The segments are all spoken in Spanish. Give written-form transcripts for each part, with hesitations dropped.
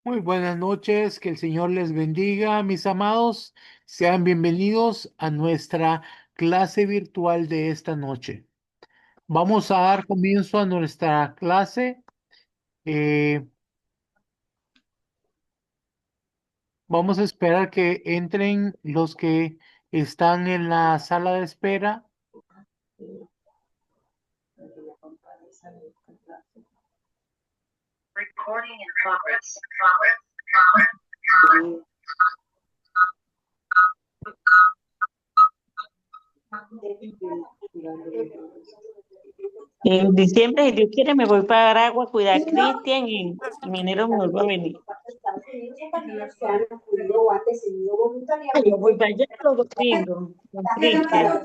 Muy buenas noches, que el Señor les bendiga, mis amados. Sean bienvenidos a nuestra clase virtual de esta noche. Vamos a dar comienzo a nuestra clase. Eh, Vamos a esperar que entren los que están en la sala de espera. Recording in progress. En diciembre, si Dios quiere, me voy para Aragua a cuidar a Cristian y en enero me vuelvo a venir. Yo voy para allá los domingos con Cristian.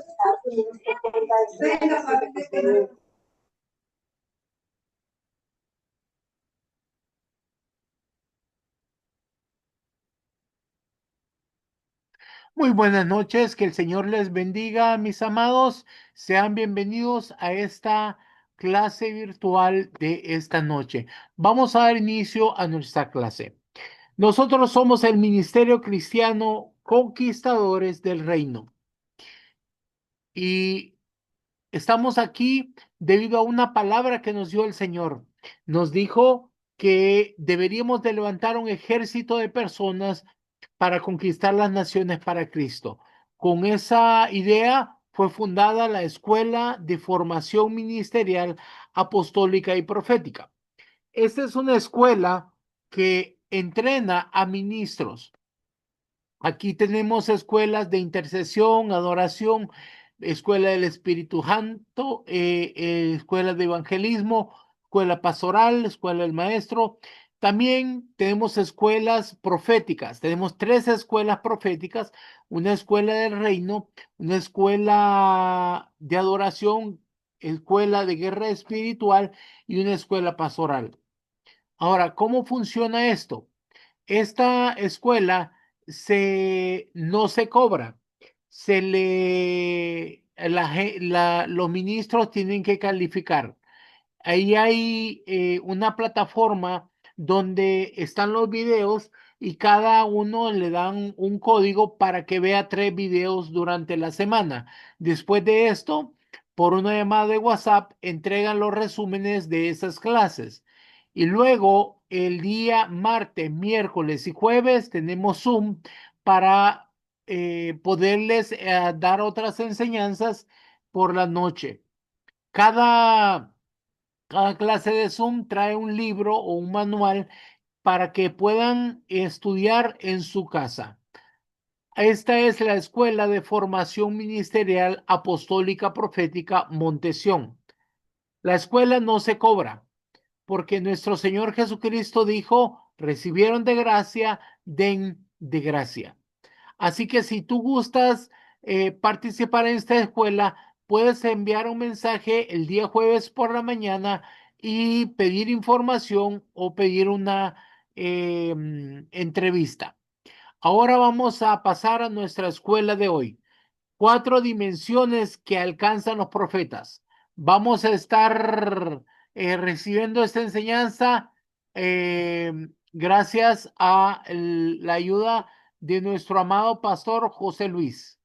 Muy buenas noches, que el Señor les bendiga, mis amados. Sean bienvenidos a esta clase virtual de esta noche. Vamos a dar inicio a nuestra clase. Nosotros somos el Ministerio Cristiano Conquistadores del Reino y estamos aquí debido a una palabra que nos dio el Señor. Nos dijo que deberíamos de levantar un ejército de personas para conquistar las naciones para Cristo. Con esa idea fue fundada la Escuela de Formación Ministerial Apostólica y Profética. Esta es una escuela que entrena a ministros. Aquí tenemos escuelas de intercesión, adoración, escuela del Espíritu Santo, escuela de evangelismo, escuela pastoral, escuela del maestro. También tenemos escuelas proféticas. Tenemos tres escuelas proféticas, una escuela del reino, una escuela de adoración, escuela de guerra espiritual y una escuela pastoral. Ahora, ¿cómo funciona esto? Esta escuela no se cobra, los ministros tienen que calificar. Ahí hay una plataforma donde están los videos y cada uno le dan un código para que vea 3 videos durante la semana. Después de esto, por una llamada de WhatsApp, entregan los resúmenes de esas clases. Y luego el día martes, miércoles y jueves tenemos Zoom para poderles dar otras enseñanzas por la noche. Cada cada clase de Zoom trae un libro o un manual para que puedan estudiar en su casa. Esta es la Escuela de Formación Ministerial Apostólica Profética Montesión. La escuela no se cobra porque nuestro Señor Jesucristo dijo, recibieron de gracia, den de gracia. Así que si tú gustas participar en esta escuela, puedes enviar un mensaje el día jueves por la mañana y pedir información o pedir una entrevista. Ahora vamos a pasar a nuestra escuela de hoy. 4 dimensiones que alcanzan los profetas. Vamos a estar recibiendo esta enseñanza gracias a la ayuda de nuestro amado pastor José Luis.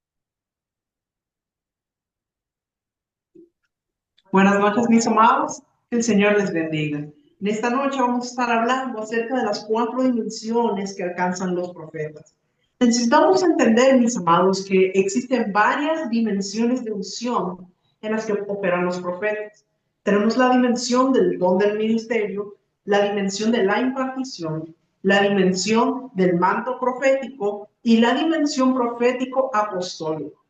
Buenas noches, mis amados. Que el Señor les bendiga. En esta noche vamos a estar hablando acerca de las 4 dimensiones que alcanzan los profetas. Necesitamos entender, mis amados, que existen varias dimensiones de unción en las que operan los profetas. Tenemos la dimensión del don del ministerio, la dimensión de la impartición, la dimensión del manto profético y la dimensión profético apostólico.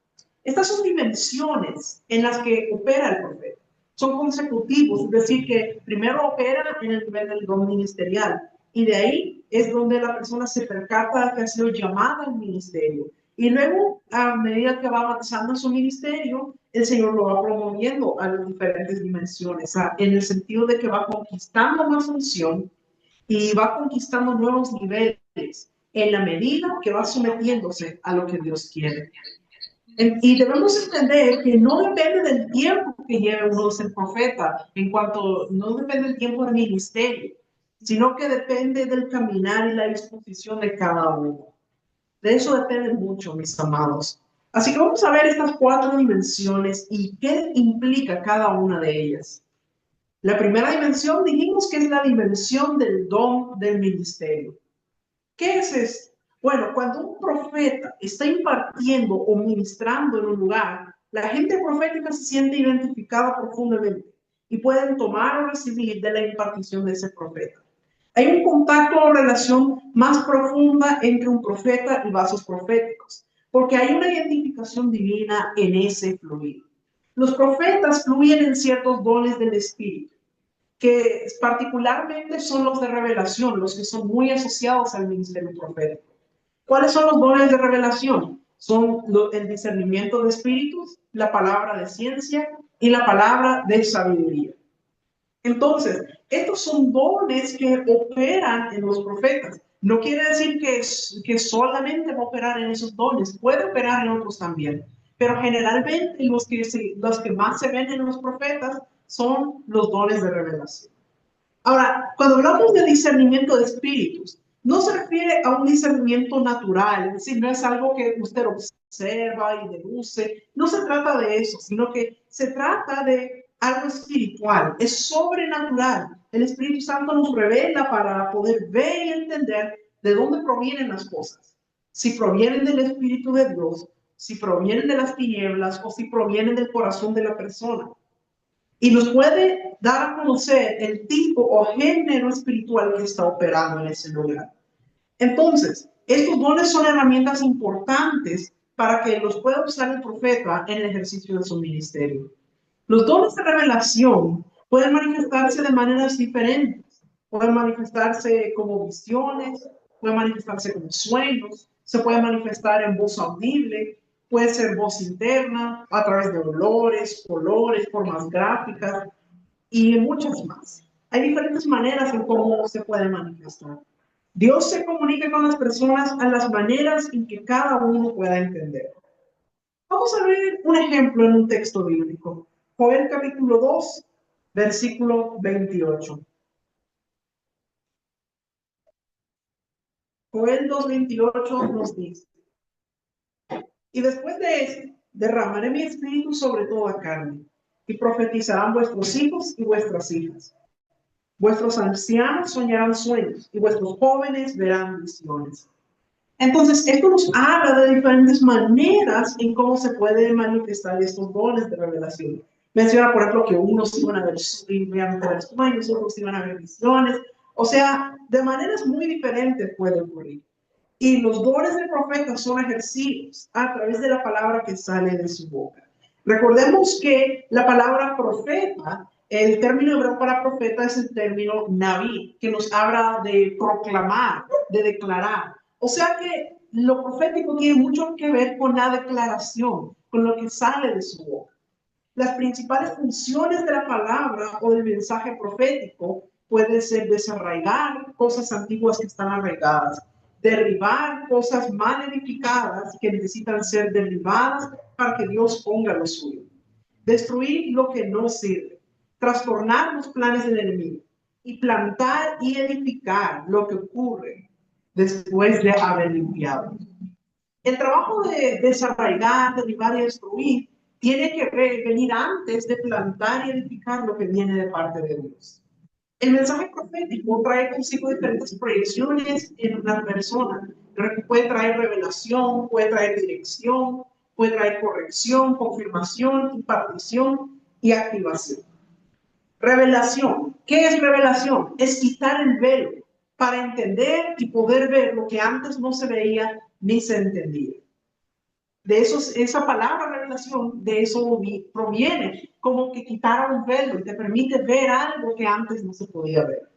Estas son dimensiones en las que opera el profeta. Son consecutivos, es decir, que primero opera en el nivel del don ministerial y de ahí es donde la persona se percata de que ha sido llamada al ministerio. Y luego, a medida que va avanzando en su ministerio, el Señor lo va promoviendo a las diferentes dimensiones, en el sentido de que va conquistando más unción y va conquistando nuevos niveles en la medida que va sometiéndose a lo que Dios quiere. Y debemos entender que no depende del tiempo que lleve uno ser profeta, en cuanto no depende del tiempo del ministerio, sino que depende del caminar y la disposición de cada uno. De eso depende mucho, mis amados. Así que vamos a ver estas 4 dimensiones y qué implica cada una de ellas. La primera dimensión dijimos que es la dimensión del don del ministerio. ¿Qué es esto? Bueno, cuando un profeta está impartiendo o ministrando en un lugar, la gente profética se siente identificada profundamente y pueden tomar o recibir de la impartición de ese profeta. Hay un contacto o relación más profunda entre un profeta y vasos proféticos, porque hay una identificación divina en ese fluir. Los profetas fluyen en ciertos dones del Espíritu, que particularmente son los de revelación, los que son muy asociados al ministerio profético. ¿Cuáles son los dones de revelación? Son el discernimiento de espíritus, la palabra de ciencia y la palabra de sabiduría. Entonces, estos son dones que operan en los profetas. No quiere decir que solamente va a operar en esos dones, puede operar en otros también. Pero generalmente los que más se ven en los profetas son los dones de revelación. Ahora, cuando hablamos de discernimiento de espíritus, no se refiere a un discernimiento natural, es decir, no es algo que usted observa y deduce, no se trata de eso, sino que se trata de algo espiritual, es sobrenatural. El Espíritu Santo nos revela para poder ver y entender de dónde provienen las cosas. Si provienen del Espíritu de Dios, si provienen de las tinieblas o si provienen del corazón de la persona. Y nos puede dar a conocer el tipo o género espiritual que está operando en ese lugar. Entonces, estos dones son herramientas importantes para que los pueda usar el profeta en el ejercicio de su ministerio. Los dones de revelación pueden manifestarse de maneras diferentes. Pueden manifestarse como visiones, pueden manifestarse como sueños, se puede manifestar en voz audible, puede ser voz interna, a través de olores, colores, formas gráficas y muchas más. Hay diferentes maneras en cómo se puede manifestar. Dios se comunica con las personas a las maneras en que cada uno pueda entender. Vamos a ver un ejemplo en un texto bíblico. Joel capítulo 2, versículo 28. Joel 2:28 nos dice: y después de esto, derramaré mi espíritu sobre toda carne, y profetizarán vuestros hijos y vuestras hijas. Vuestros ancianos soñarán sueños, y vuestros jóvenes verán visiones. Entonces, esto nos habla de diferentes maneras en cómo se pueden manifestar estos dones de revelación. Menciona, por ejemplo, que unos iban a ver sueños, otros iban a ver visiones. O sea, de maneras muy diferentes puede ocurrir. Y los dones del profeta son ejercidos a través de la palabra que sale de su boca. Recordemos que la palabra profeta, el término hebreo para profeta es el término naví, que nos habla de proclamar, de declarar. O sea que lo profético tiene mucho que ver con la declaración, con lo que sale de su boca. Las principales funciones de la palabra o del mensaje profético pueden ser desarraigar cosas antiguas que están arraigadas, derribar cosas mal edificadas que necesitan ser derribadas para que Dios ponga lo suyo, destruir lo que no sirve, trastornar los planes del enemigo y plantar y edificar lo que ocurre después de haber limpiado. El trabajo de desarraigar, derribar y destruir tiene que venir antes de plantar y edificar lo que viene de parte de Dios. El mensaje profético trae consigo diferentes proyecciones en una persona. Puede traer revelación, puede traer dirección, puede traer corrección, confirmación, impartición y activación. Revelación. ¿Qué es revelación? Es quitar el velo para entender y poder ver lo que antes no se veía ni se entendía. De eso, esa palabra revelación, de eso proviene, como que quitar un velo y te permite ver algo que antes no se podía ver.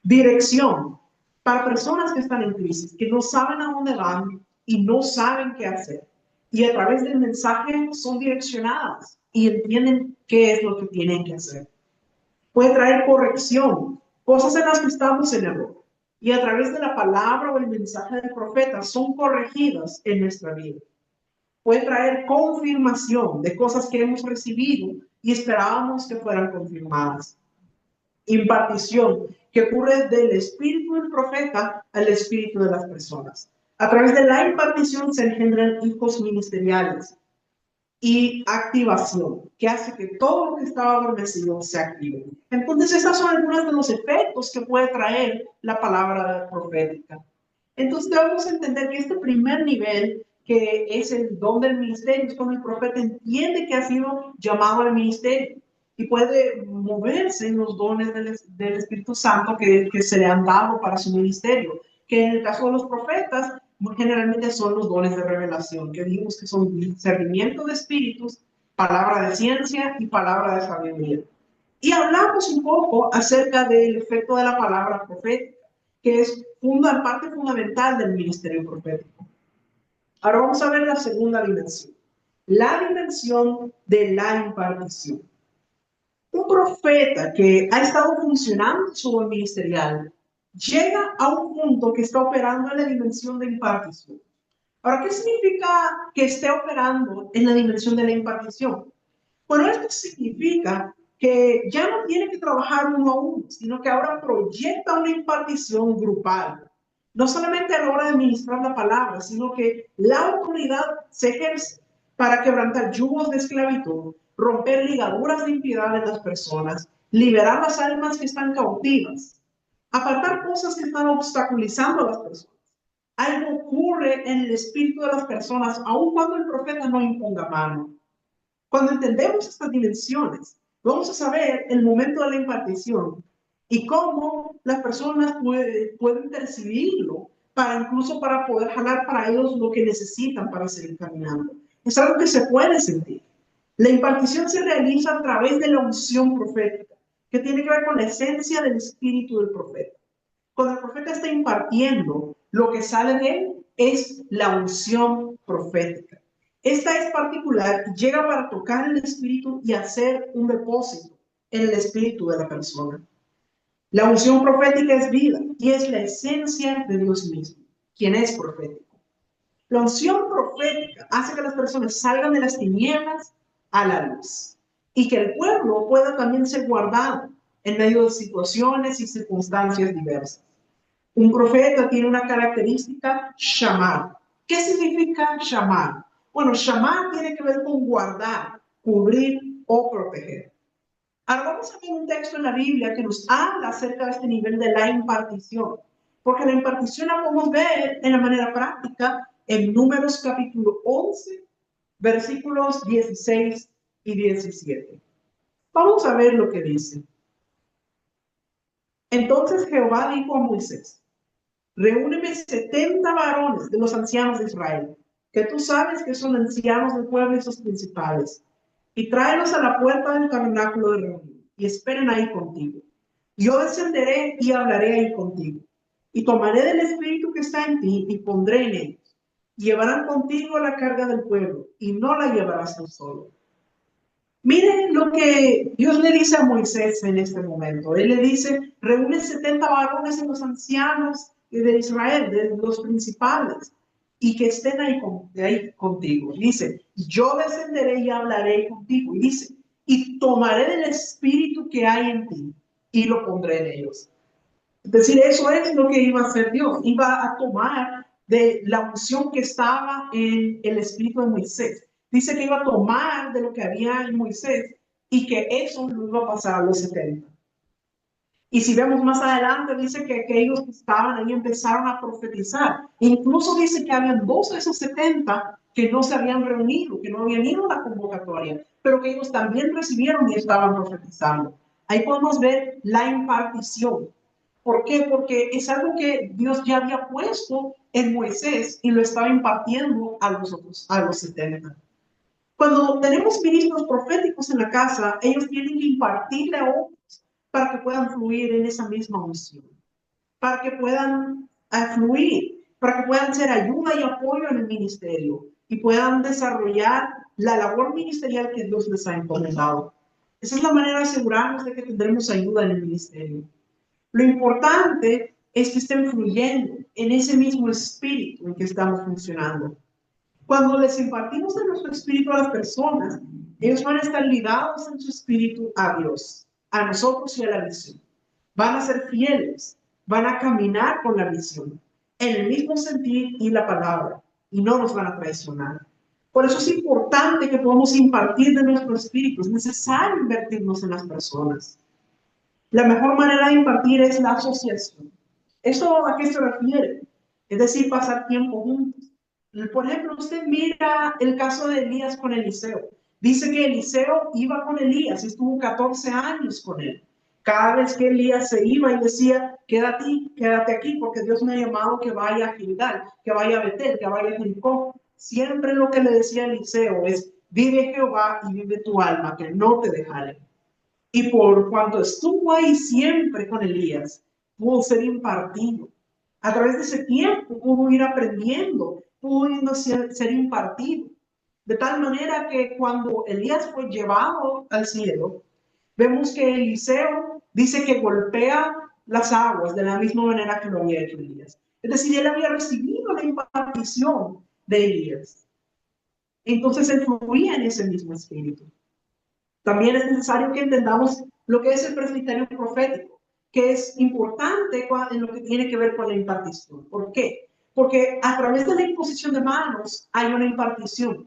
Dirección, para personas que están en crisis, que no saben a dónde van y no saben qué hacer. Y a través del mensaje son direccionadas y entienden qué es lo que tienen que hacer. Puede traer corrección, cosas en las que estamos en error. Y a través de la palabra o el mensaje del profeta son corregidas en nuestra vida. Puede traer confirmación de cosas que hemos recibido y esperábamos que fueran confirmadas. Impartición, que ocurre del espíritu del profeta al espíritu de las personas. A través de la impartición se engendran hijos ministeriales y activación, que hace que todo lo que estaba adormecido se active. Entonces, esos son algunos de los efectos que puede traer la palabra profética. Entonces, debemos entender que este primer nivel, que es el don del ministerio, es cuando el profeta entiende que ha sido llamado al ministerio y puede moverse en los dones del Espíritu Santo que se le han dado para su ministerio, que en el caso de los profetas generalmente son los dones de revelación, que dijimos que son discernimiento de espíritus, palabra de ciencia y palabra de sabiduría. Y hablamos un poco acerca del efecto de la palabra profética, que es una parte fundamental del ministerio profético. Ahora vamos a ver la segunda dimensión, la dimensión de la impartición. Un profeta que ha estado funcionando en su don ministerial llega a un punto que está operando en la dimensión de impartición. Ahora, ¿qué significa que esté operando en la dimensión de la impartición? Bueno, esto significa que ya no tiene que trabajar uno a uno, sino que ahora proyecta una impartición grupal. No solamente a la hora de ministrar la palabra, sino que la autoridad se ejerce para quebrantar yugos de esclavitud, romper ligaduras de impiedad en las personas, liberar las almas que están cautivas, apartar cosas que están obstaculizando a las personas. Algo ocurre en el espíritu de las personas, aun cuando el profeta no imponga mano. Cuando entendemos estas dimensiones, vamos a saber el momento de la impartición y cómo las personas pueden percibirlo incluso para poder jalar para ellos lo que necesitan para seguir caminando. Es algo que se puede sentir. La impartición se realiza a través de la unción profética, que tiene que ver con la esencia del espíritu del profeta. Cuando el profeta está impartiendo, lo que sale de él es la unción profética. Esta es particular y llega para tocar el espíritu y hacer un depósito en el espíritu de la persona. La unción profética es vida y es la esencia de Dios mismo, quien es profético. La unción profética hace que las personas salgan de las tinieblas a la luz y que el pueblo pueda también ser guardado en medio de situaciones y circunstancias diversas. Un profeta tiene una característica, shamar. ¿Qué significa shamar? Bueno, shamar tiene que ver con guardar, cubrir o proteger. Ahora vamos a ver un texto en la Biblia que nos habla acerca de este nivel de la impartición, porque la impartición la podemos ver en la manera práctica en Números capítulo 11, versículos 16 y 17. Vamos a ver lo que dice. Entonces Jehová dijo a Moisés: reúneme 70 varones de los ancianos de Israel, que tú sabes que son ancianos del pueblo y sus principales, y tráelos a la puerta del tabernáculo de reunión, y esperen ahí contigo. Yo descenderé y hablaré ahí contigo, y tomaré del espíritu que está en ti, y pondré en ellos. Llevarán contigo la carga del pueblo, y no la llevarás tú solo. Miren lo que Dios le dice a Moisés en este momento. Él le dice, reúne 70 varones de los ancianos de Israel, de los principales, y que estén ahí contigo. Dice, yo descenderé y hablaré contigo. Y dice, y tomaré del espíritu que hay en ti y lo pondré en ellos. Es decir, eso es lo que iba a hacer Dios. Iba a tomar de la unción que estaba en el espíritu de Moisés. Dice que iba a tomar de lo que había en Moisés y que eso lo iba a pasar a los 70. Y si vemos más adelante, dice que aquellos que estaban ahí empezaron a profetizar. E incluso dice que habían 2 de esos 70 que no se habían reunido, que no habían ido a la convocatoria, pero que ellos también recibieron y estaban profetizando. Ahí podemos ver la impartición. ¿Por qué? Porque es algo que Dios ya había puesto en Moisés y lo estaba impartiendo a los 70. Cuando tenemos ministros proféticos en la casa, ellos tienen que impartirle a otros para que puedan fluir en esa misma unción, para que puedan fluir, para que puedan ser ayuda y apoyo en el ministerio y puedan desarrollar la labor ministerial que Dios les ha encomendado. Esa es la manera de asegurarnos de que tendremos ayuda en el ministerio. Lo importante es que estén fluyendo en ese mismo espíritu en que estamos funcionando. Cuando les impartimos de nuestro espíritu a las personas, ellos van a estar ligados en su espíritu a Dios, a nosotros y a la visión. van a ser fieles, van a caminar con la visión, en el mismo sentir y la palabra, y no nos van a traicionar. Por eso es importante que podamos impartir de nuestro espíritu. Es necesario invertirnos en las personas. La mejor manera de impartir es la asociación. ¿Eso a qué se refiere? Es decir, pasar tiempo juntos. Por ejemplo, usted mira el caso de Elías con Eliseo. Dice que Eliseo iba con Elías y estuvo 14 años con él. Cada vez que Elías se iba y decía, quédate aquí, porque Dios me ha llamado que vaya a Gilgal, que vaya a Betel, que vaya a Jericó. Siempre lo que le decía Eliseo es, vive Jehová y vive tu alma, que no te dejaré. Y por cuanto estuvo ahí siempre con Elías, pudo ser impartido. A través de ese tiempo pudo ir aprendiendo, pudo ser impartido. De tal manera que cuando Elías fue llevado al cielo, vemos que Eliseo dice que golpea las aguas de la misma manera que lo había hecho Elías. Es decir, él había recibido la impartición de Elías. Entonces él fluía en ese mismo espíritu. También es necesario que entendamos lo que es el presbiterio profético, que es importante en lo que tiene que ver con la impartición. ¿Por qué? Porque a través de la imposición de manos hay una impartición.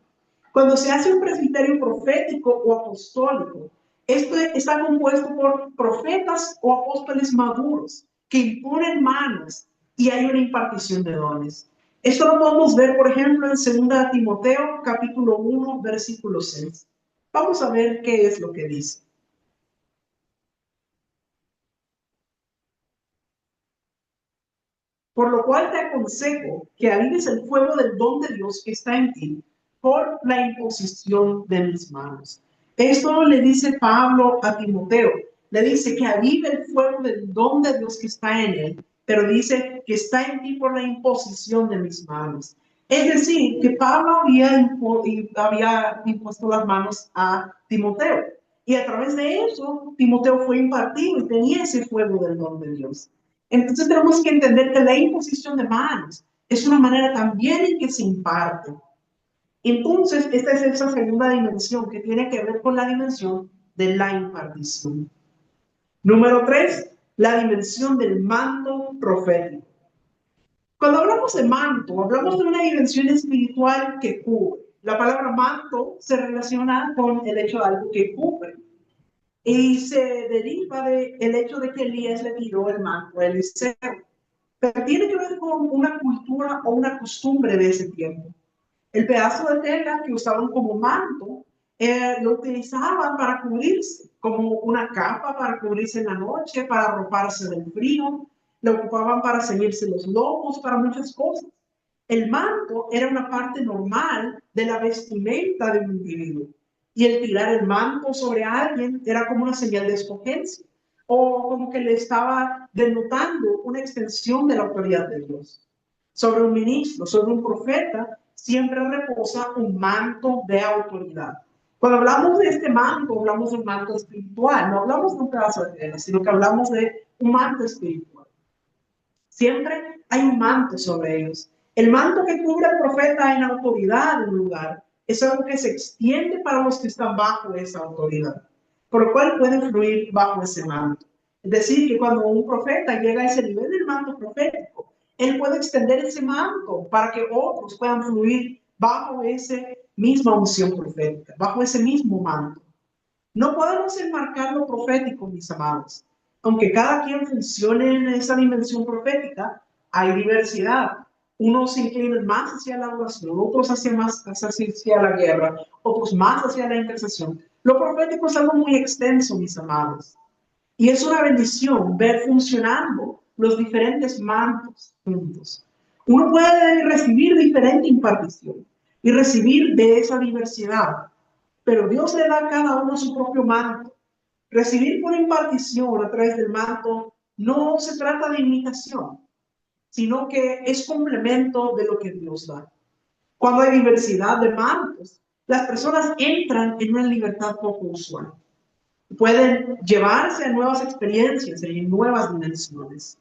Cuando se hace un presbiterio profético o apostólico, esto está compuesto por profetas o apóstoles maduros que imponen manos y hay una impartición de dones. Esto lo podemos ver, por ejemplo, en 2 Timoteo, capítulo 1, versículo 6. Vamos a ver qué es lo que dice. Por lo cual te aconsejo que avives el fuego del don de Dios que está en ti por la imposición de mis manos. Esto le dice Pablo a Timoteo. Le dice que avive el fuego del don de Dios que está en él, pero dice que está en ti por la imposición de mis manos. Es decir, que Pablo había impuesto las manos a Timoteo. Y a través de eso, Timoteo fue impartido y tenía ese fuego del don de Dios. Entonces tenemos que entender que la imposición de manos es una manera también en que se imparte. Entonces, esta es esa segunda dimensión que tiene que ver con la dimensión de la impartición. Número 3, la dimensión del manto profético. Cuando hablamos de manto, hablamos de una dimensión espiritual que cubre. La palabra manto se relaciona con el hecho de algo que cubre. Y se deriva del hecho de que Elías le tiró el manto a Eliseo. Pero tiene que ver con una cultura o una costumbre de ese tiempo. El pedazo de tela que usaban como manto lo utilizaban para cubrirse, como una capa para cubrirse en la noche, para arroparse del frío, lo ocupaban para ceñirse los lomos, para muchas cosas. El manto era una parte normal de la vestimenta de un individuo. Y el tirar el manto sobre alguien era como una señal de escogencia, o como que le estaba denotando una extensión de la autoridad de Dios. Sobre un ministro, sobre un profeta, siempre reposa un manto de autoridad. Cuando hablamos de este manto, hablamos de un manto espiritual, no hablamos de un pedazo de tela, sino que hablamos de un manto espiritual. Siempre hay un manto sobre ellos. El manto que cubre al profeta en autoridad en un lugar es algo que se extiende para los que están bajo esa autoridad, por lo cual pueden fluir bajo ese manto. Es decir, que cuando un profeta llega a ese nivel del manto profético, él puede extender ese manto para que otros puedan fluir bajo esa misma unción profética, bajo ese mismo manto. No podemos enmarcar lo profético, mis amados. Aunque cada quien funcione en esa dimensión profética, hay diversidad. Unos se inclinan más hacia la oración, otros hacia la guerra, otros más hacia la intercesión. Lo profético es algo muy extenso, mis amados. Y es una bendición ver funcionando los diferentes mantos juntos. Uno puede recibir diferente impartición y recibir de esa diversidad, pero Dios le da a cada uno su propio manto. Recibir por impartición a través del manto no se trata de imitación, sino que es complemento de lo que Dios da. Cuando hay diversidad de mantos, las personas entran en una libertad poco usual. Pueden llevarse a nuevas experiencias y nuevas dimensiones.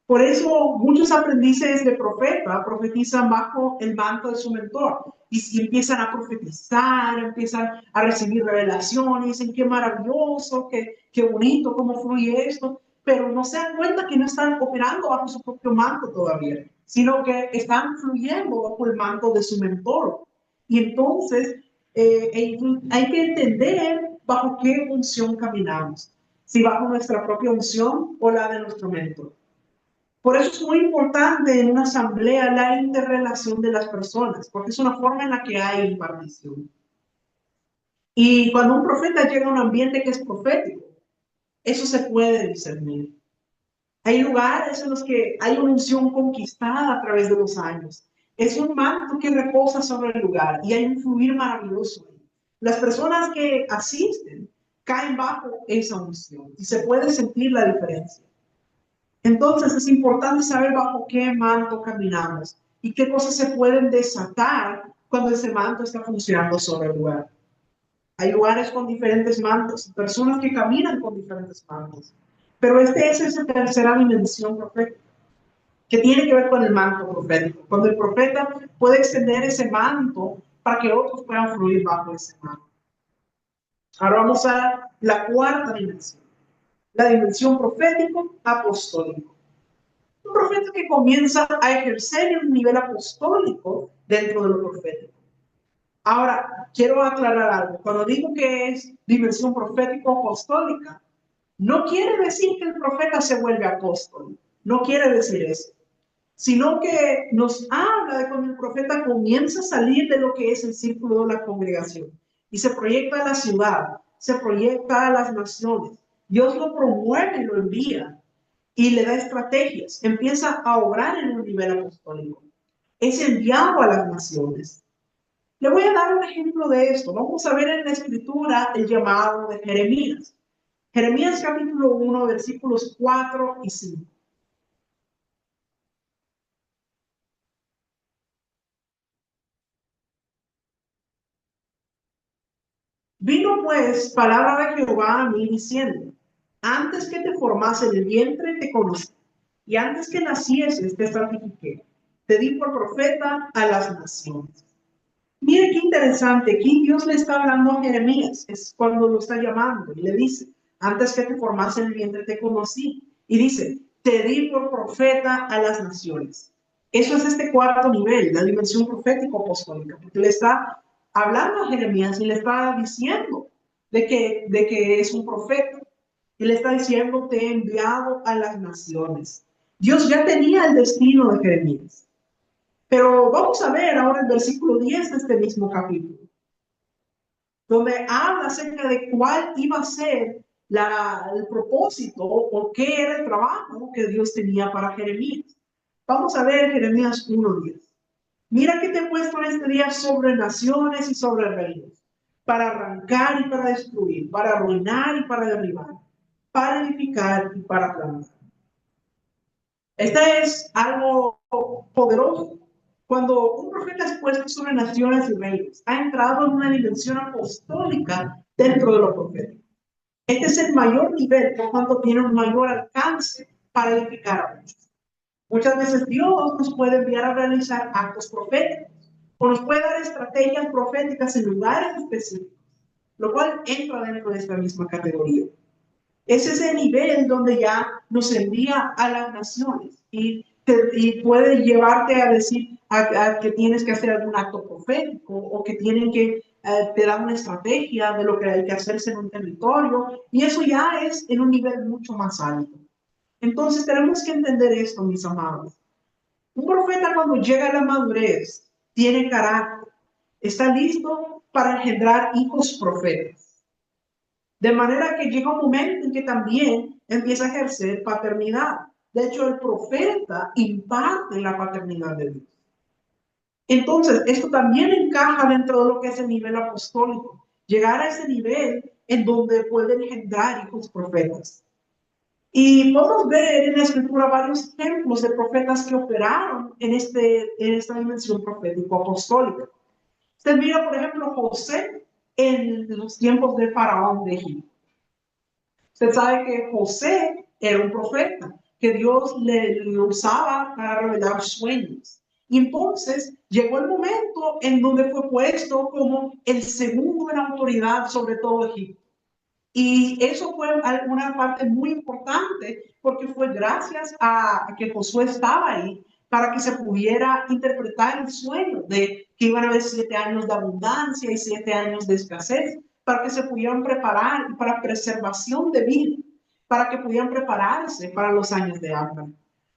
Por eso muchos aprendices de profeta profetizan bajo el manto de su mentor y empiezan a profetizar, empiezan a recibir revelaciones, dicen qué maravilloso, qué bonito, cómo fluye esto. pero no se dan cuenta que no están operando bajo su propio manto todavía, sino que están fluyendo bajo el manto de su mentor. Y entonces hay que entender bajo qué unción caminamos, si bajo nuestra propia unción o la de nuestro mentor. Por eso es muy importante en una asamblea la interrelación de las personas, porque es una forma en la que hay impartición. Y cuando un profeta llega a un ambiente que es profético, eso se puede discernir. Hay lugares en los que hay una unción conquistada a través de los años. Es un manto que reposa sobre el lugar y hay un fluir maravilloso. Las personas que asisten caen bajo esa unción y se puede sentir la diferencia. Entonces es importante saber bajo qué manto caminamos y qué cosas se pueden desatar cuando ese manto está funcionando sobre el lugar. Hay lugares con diferentes mantos, personas que caminan con diferentes mantos. Pero es esa tercera dimensión profética, que tiene que ver con el manto profético. Cuando el profeta puede extender ese manto para que otros puedan fluir bajo ese manto. Ahora vamos a la cuarta dimensión, la dimensión profético apostólico. Un profeta que comienza a ejercer un nivel apostólico dentro de lo profético. Ahora, quiero aclarar algo. Cuando digo que es dimensión profético-apostólica, no quiere decir que el profeta se vuelve apóstol. No quiere decir eso. Sino que nos habla de cuando el profeta comienza a salir de lo que es el círculo de la congregación y se proyecta a la ciudad, se proyecta a las naciones. Dios lo promueve y lo envía y le da estrategias. Empieza a obrar en un nivel apostólico. Es enviado a las naciones. Le voy a dar un ejemplo de esto. Vamos a ver en la escritura el llamado de Jeremías. Jeremías capítulo 1, versículos 4 y 5. Vino pues palabra de Jehová a mí diciendo, antes que te formase en el vientre te conocí, y antes que nacieses te santifiqué, te di por profeta a las naciones. Mire qué interesante, aquí Dios le está hablando a Jeremías, es cuando lo está llamando y le dice, antes que te formase en el vientre te conocí, y dice, te di por profeta a las naciones. Eso es este cuarto nivel, la dimensión profético-apostólica, porque le está hablando a Jeremías y le está diciendo de que es un profeta, y le está diciendo, te he enviado a las naciones. Dios ya tenía el destino de Jeremías. Pero vamos a ver ahora el versículo 10 de este mismo capítulo, donde habla acerca de cuál iba a ser el propósito o qué era el trabajo que Dios tenía para Jeremías. Vamos a ver Jeremías 1:10. Mira que te he puesto en este día sobre naciones y sobre reinos, para arrancar y para destruir, para arruinar y para derribar, para edificar y para plantar. Este es algo poderoso. Cuando un profeta es puesto sobre naciones y reinos, ha entrado en una dimensión apostólica dentro de lo profético. Este es el mayor nivel, por tanto tiene un mayor alcance para edificar a muchos. Muchas veces Dios nos puede enviar a realizar actos proféticos o nos puede dar estrategias proféticas en lugares específicos, lo cual entra dentro de esta misma categoría. Es ese nivel donde ya nos envía a las naciones y puede llevarte a decir a que tienes que hacer algún acto profético o que tienen que te dan una estrategia de lo que hay que hacerse en un territorio, y eso ya es en un nivel mucho más alto. Entonces tenemos que entender esto, mis amados. Un profeta cuando llega a la madurez tiene carácter, está listo para engendrar hijos profetas. De manera que llega un momento en que también empieza a ejercer paternidad. De hecho, el profeta imparte la paternidad de Dios. Entonces, esto también encaja dentro de lo que es el nivel apostólico. Llegar a ese nivel en donde pueden engendrar hijos profetas. Y podemos ver en la escritura varios ejemplos de profetas que operaron en esta dimensión profético-apostólica. Usted mira, por ejemplo, José en los tiempos de Faraón de Egipto. Usted sabe que José era un profeta, que Dios le usaba para revelar sueños. Y entonces llegó el momento en donde fue puesto como el segundo en autoridad sobre todo Egipto. Y eso fue una parte muy importante porque fue gracias a que Josué estaba ahí para que se pudiera interpretar el sueño de que iban a haber 7 años de abundancia y 7 años de escasez, para que se pudieran preparar para preservación de vida, para que pudieran prepararse para los años de hambre.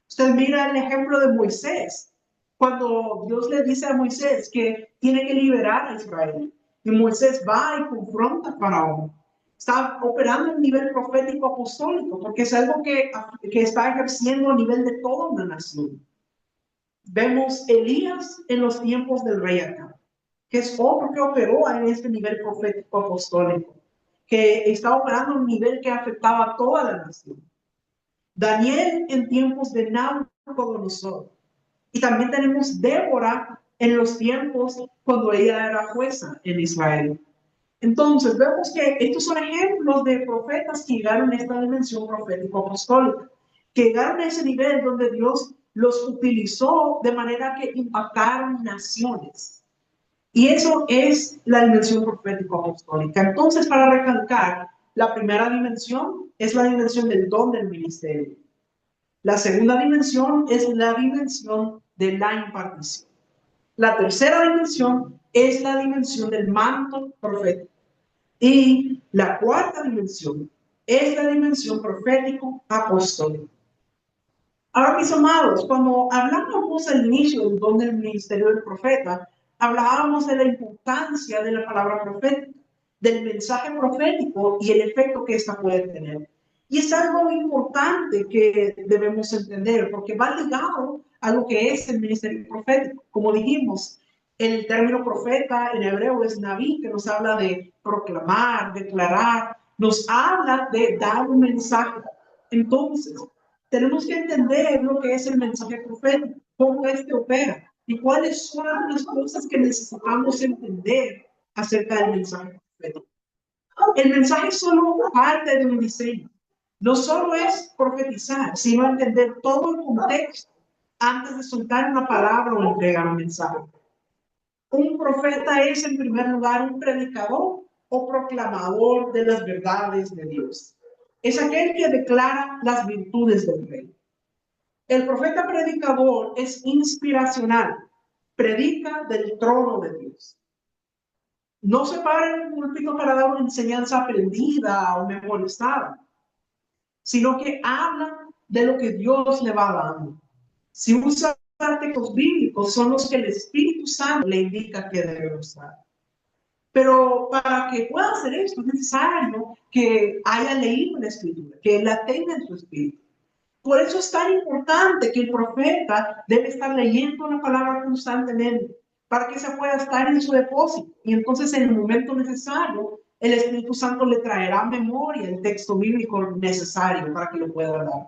Usted mira el ejemplo de Moisés, cuando Dios le dice a Moisés que tiene que liberar a Israel, y Moisés va y confronta a Faraón. Está operando a un nivel profético apostólico, porque es algo que está ejerciendo a nivel de toda una nación. Vemos Elías en los tiempos del rey Acab, que es otro que operó en este nivel profético apostólico, que está operando a un nivel que afectaba a toda la nación. Daniel en tiempos de Nabucodonosor. Y también tenemos Débora en los tiempos cuando ella era jueza en Israel. Entonces, vemos que estos son ejemplos de profetas que llegaron a esta dimensión profético-apostólica, que llegaron a ese nivel donde Dios los utilizó de manera que impactaron naciones. Y eso es la dimensión profético-apostólica. Entonces, para recalcar, la primera dimensión es la dimensión del don del ministerio. La segunda dimensión es la dimensión de la impartición. La tercera dimensión es la dimensión del manto profético. Y la cuarta dimensión es la dimensión profético-apostólica. Ahora, mis amados, cuando hablábamos al inicio del don del ministerio del profeta, hablábamos de la importancia de la palabra profética, del mensaje profético y el efecto que ésta puede tener. Y es algo importante que debemos entender, porque va ligado a lo que es el ministerio profético. Como dijimos, el término profeta en hebreo es naví, que nos habla de proclamar, declarar, nos habla de dar un mensaje. Entonces, tenemos que entender lo que es el mensaje profético, cómo este opera y cuáles son las cosas que necesitamos entender acerca del mensaje profético. El mensaje es solo parte de un diseño. No solo es profetizar, sino entender todo el contexto antes de soltar una palabra o entregar un mensaje. Un profeta es, en primer lugar, un predicador o proclamador de las verdades de Dios. Es aquel que declara las virtudes del rey. El profeta predicador es inspiracional, predica del trono de Dios. No se para en un púlpito para dar una enseñanza aprendida o memorizada, sino que habla de lo que Dios le va dando. Si usa textos bíblicos, son los que el Espíritu Santo le indica que debe usar. Pero para que pueda hacer esto es necesario que haya leído la Escritura, que la tenga en su espíritu. Por eso es tan importante que el profeta debe estar leyendo la palabra constantemente para que se pueda estar en su depósito. Y entonces en el momento necesario, el Espíritu Santo le traerá a memoria el texto bíblico necesario para que lo pueda dar.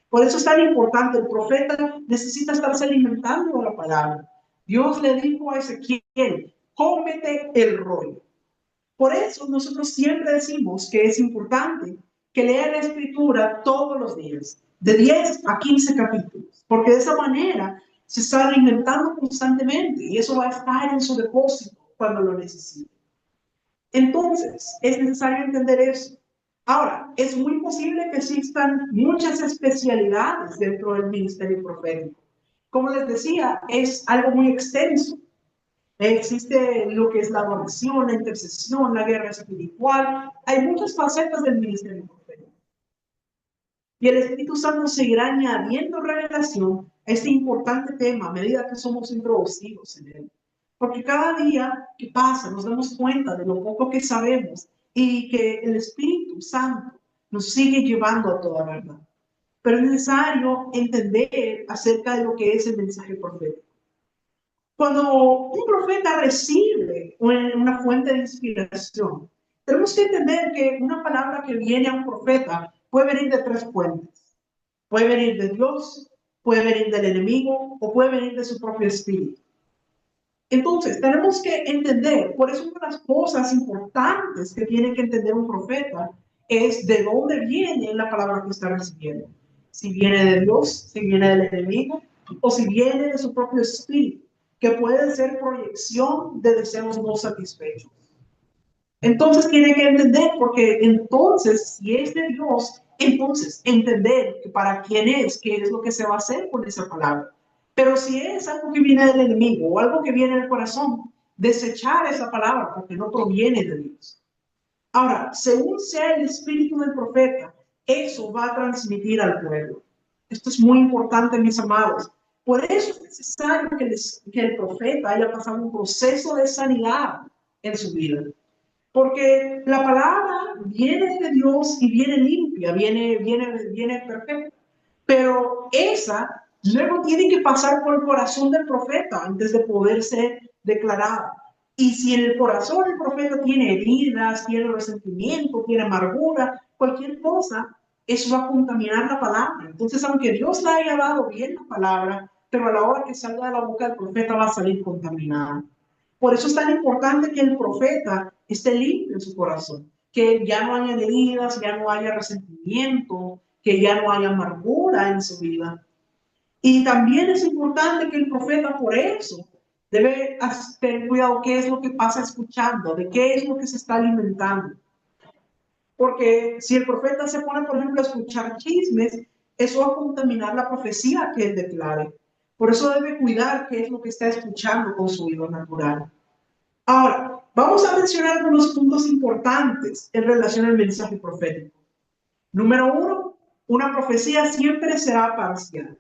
Por eso es tan importante, el profeta necesita estarse alimentando de la palabra. Dios le dijo a Ezequiel, cómete el rollo. Por eso nosotros siempre decimos que es importante que lea la Escritura todos los días, de 10 a 15 capítulos, porque de esa manera se está alimentando constantemente y eso va a estar en su depósito cuando lo necesite. Entonces, es necesario entender eso. Ahora, es muy posible que existan muchas especialidades dentro del ministerio profético. Como les decía, es algo muy extenso. Existe lo que es la adoración, la intercesión, la guerra espiritual. Hay muchas facetas del ministerio profético. Y el Espíritu Santo seguirá añadiendo revelación a este importante tema a medida que somos introducidos en él. Porque cada día que pasa nos damos cuenta de lo poco que sabemos y que el Espíritu Santo nos sigue llevando a toda verdad. Pero es necesario entender acerca de lo que es el mensaje profético. Cuando un profeta recibe una fuente de inspiración, tenemos que entender que una palabra que viene a un profeta puede venir de 3 fuentes. Puede venir de Dios, puede venir del enemigo o puede venir de su propio espíritu. Entonces, tenemos que entender, por eso una de las cosas importantes que tiene que entender un profeta es de dónde viene la palabra que está recibiendo. Si viene de Dios, si viene del enemigo o si viene de su propio espíritu, que puede ser proyección de deseos no satisfechos. Entonces tiene que entender, porque entonces, si es de Dios, entonces entender que para quién es, qué es lo que se va a hacer con esa palabra. Pero si es algo que viene del enemigo o algo que viene del corazón, desechar esa palabra porque no proviene de Dios. Ahora, según sea el espíritu del profeta, eso va a transmitir al pueblo. Esto es muy importante, mis amados. Por eso es necesario que el profeta haya pasado un proceso de sanidad en su vida. Porque la palabra viene de Dios y viene limpia, viene perfecta. Pero esa luego tiene que pasar por el corazón del profeta antes de poder ser declarada. Y si en el corazón del profeta tiene heridas, tiene resentimiento, tiene amargura, cualquier cosa, eso va a contaminar la palabra. Entonces, aunque Dios le haya dado bien la palabra, pero a la hora que salga de la boca del profeta va a salir contaminada. Por eso es tan importante que el profeta esté limpio en su corazón, que ya no haya heridas, ya no haya resentimiento, que ya no haya amargura en su vida. Y también es importante que el profeta por eso debe tener cuidado qué es lo que pasa escuchando, de qué es lo que se está alimentando. Porque si el profeta se pone, por ejemplo, a escuchar chismes, eso va a contaminar la profecía que él declare. Por eso debe cuidar qué es lo que está escuchando con su oído natural. Ahora, vamos a mencionar algunos puntos importantes en relación al mensaje profético. Número uno, una profecía siempre será parcial.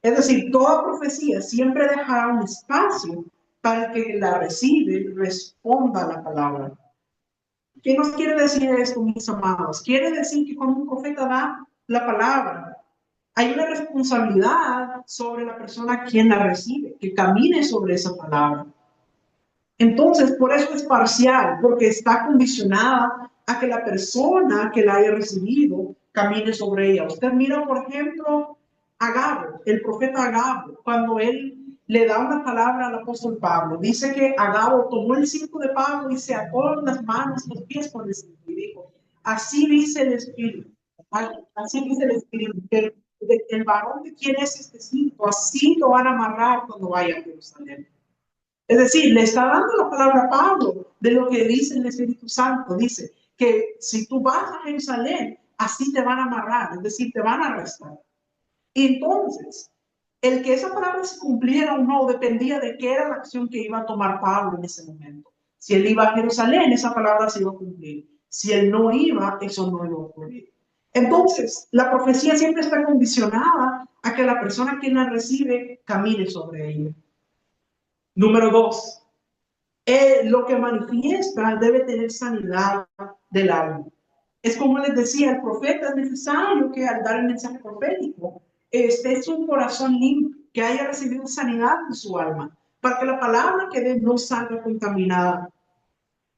Es decir, toda profecía siempre dejará un espacio para el que la recibe responda a la palabra. ¿Qué nos quiere decir esto, mis amados? Quiere decir que cuando un profeta da la palabra, hay una responsabilidad sobre la persona quien la recibe, que camine sobre esa palabra. Entonces, por eso es parcial, porque está condicionada a que la persona que la haya recibido camine sobre ella. Usted mira, por ejemplo, a Agabo, el profeta Agabo, cuando él le da una palabra al apóstol Pablo. Dice que Agabo tomó el cinto de Pablo y se ató las manos y los pies con el cinto y dijo, así dice el Espíritu, así dice el Espíritu, que el varón de quien es este cinto, así lo van a amarrar cuando vaya a Jerusalén. Es decir, le está dando la palabra a Pablo de lo que dice el Espíritu Santo. Dice que si tú vas a Jerusalén, así te van a amarrar, es decir, te van a arrestar. Y entonces, el que esa palabra se cumpliera o no dependía de qué era la acción que iba a tomar Pablo en ese momento. Si él iba a Jerusalén, esa palabra se iba a cumplir. Si él no iba, eso no iba a ocurrir. Entonces, la profecía siempre está condicionada a que la persona que la recibe camine sobre ella. Número dos, lo que manifiesta debe tener sanidad del alma. Es como les decía, el profeta es necesario que al dar el mensaje profético esté su corazón limpio, que haya recibido sanidad en su alma, para que la palabra que dé no salga contaminada.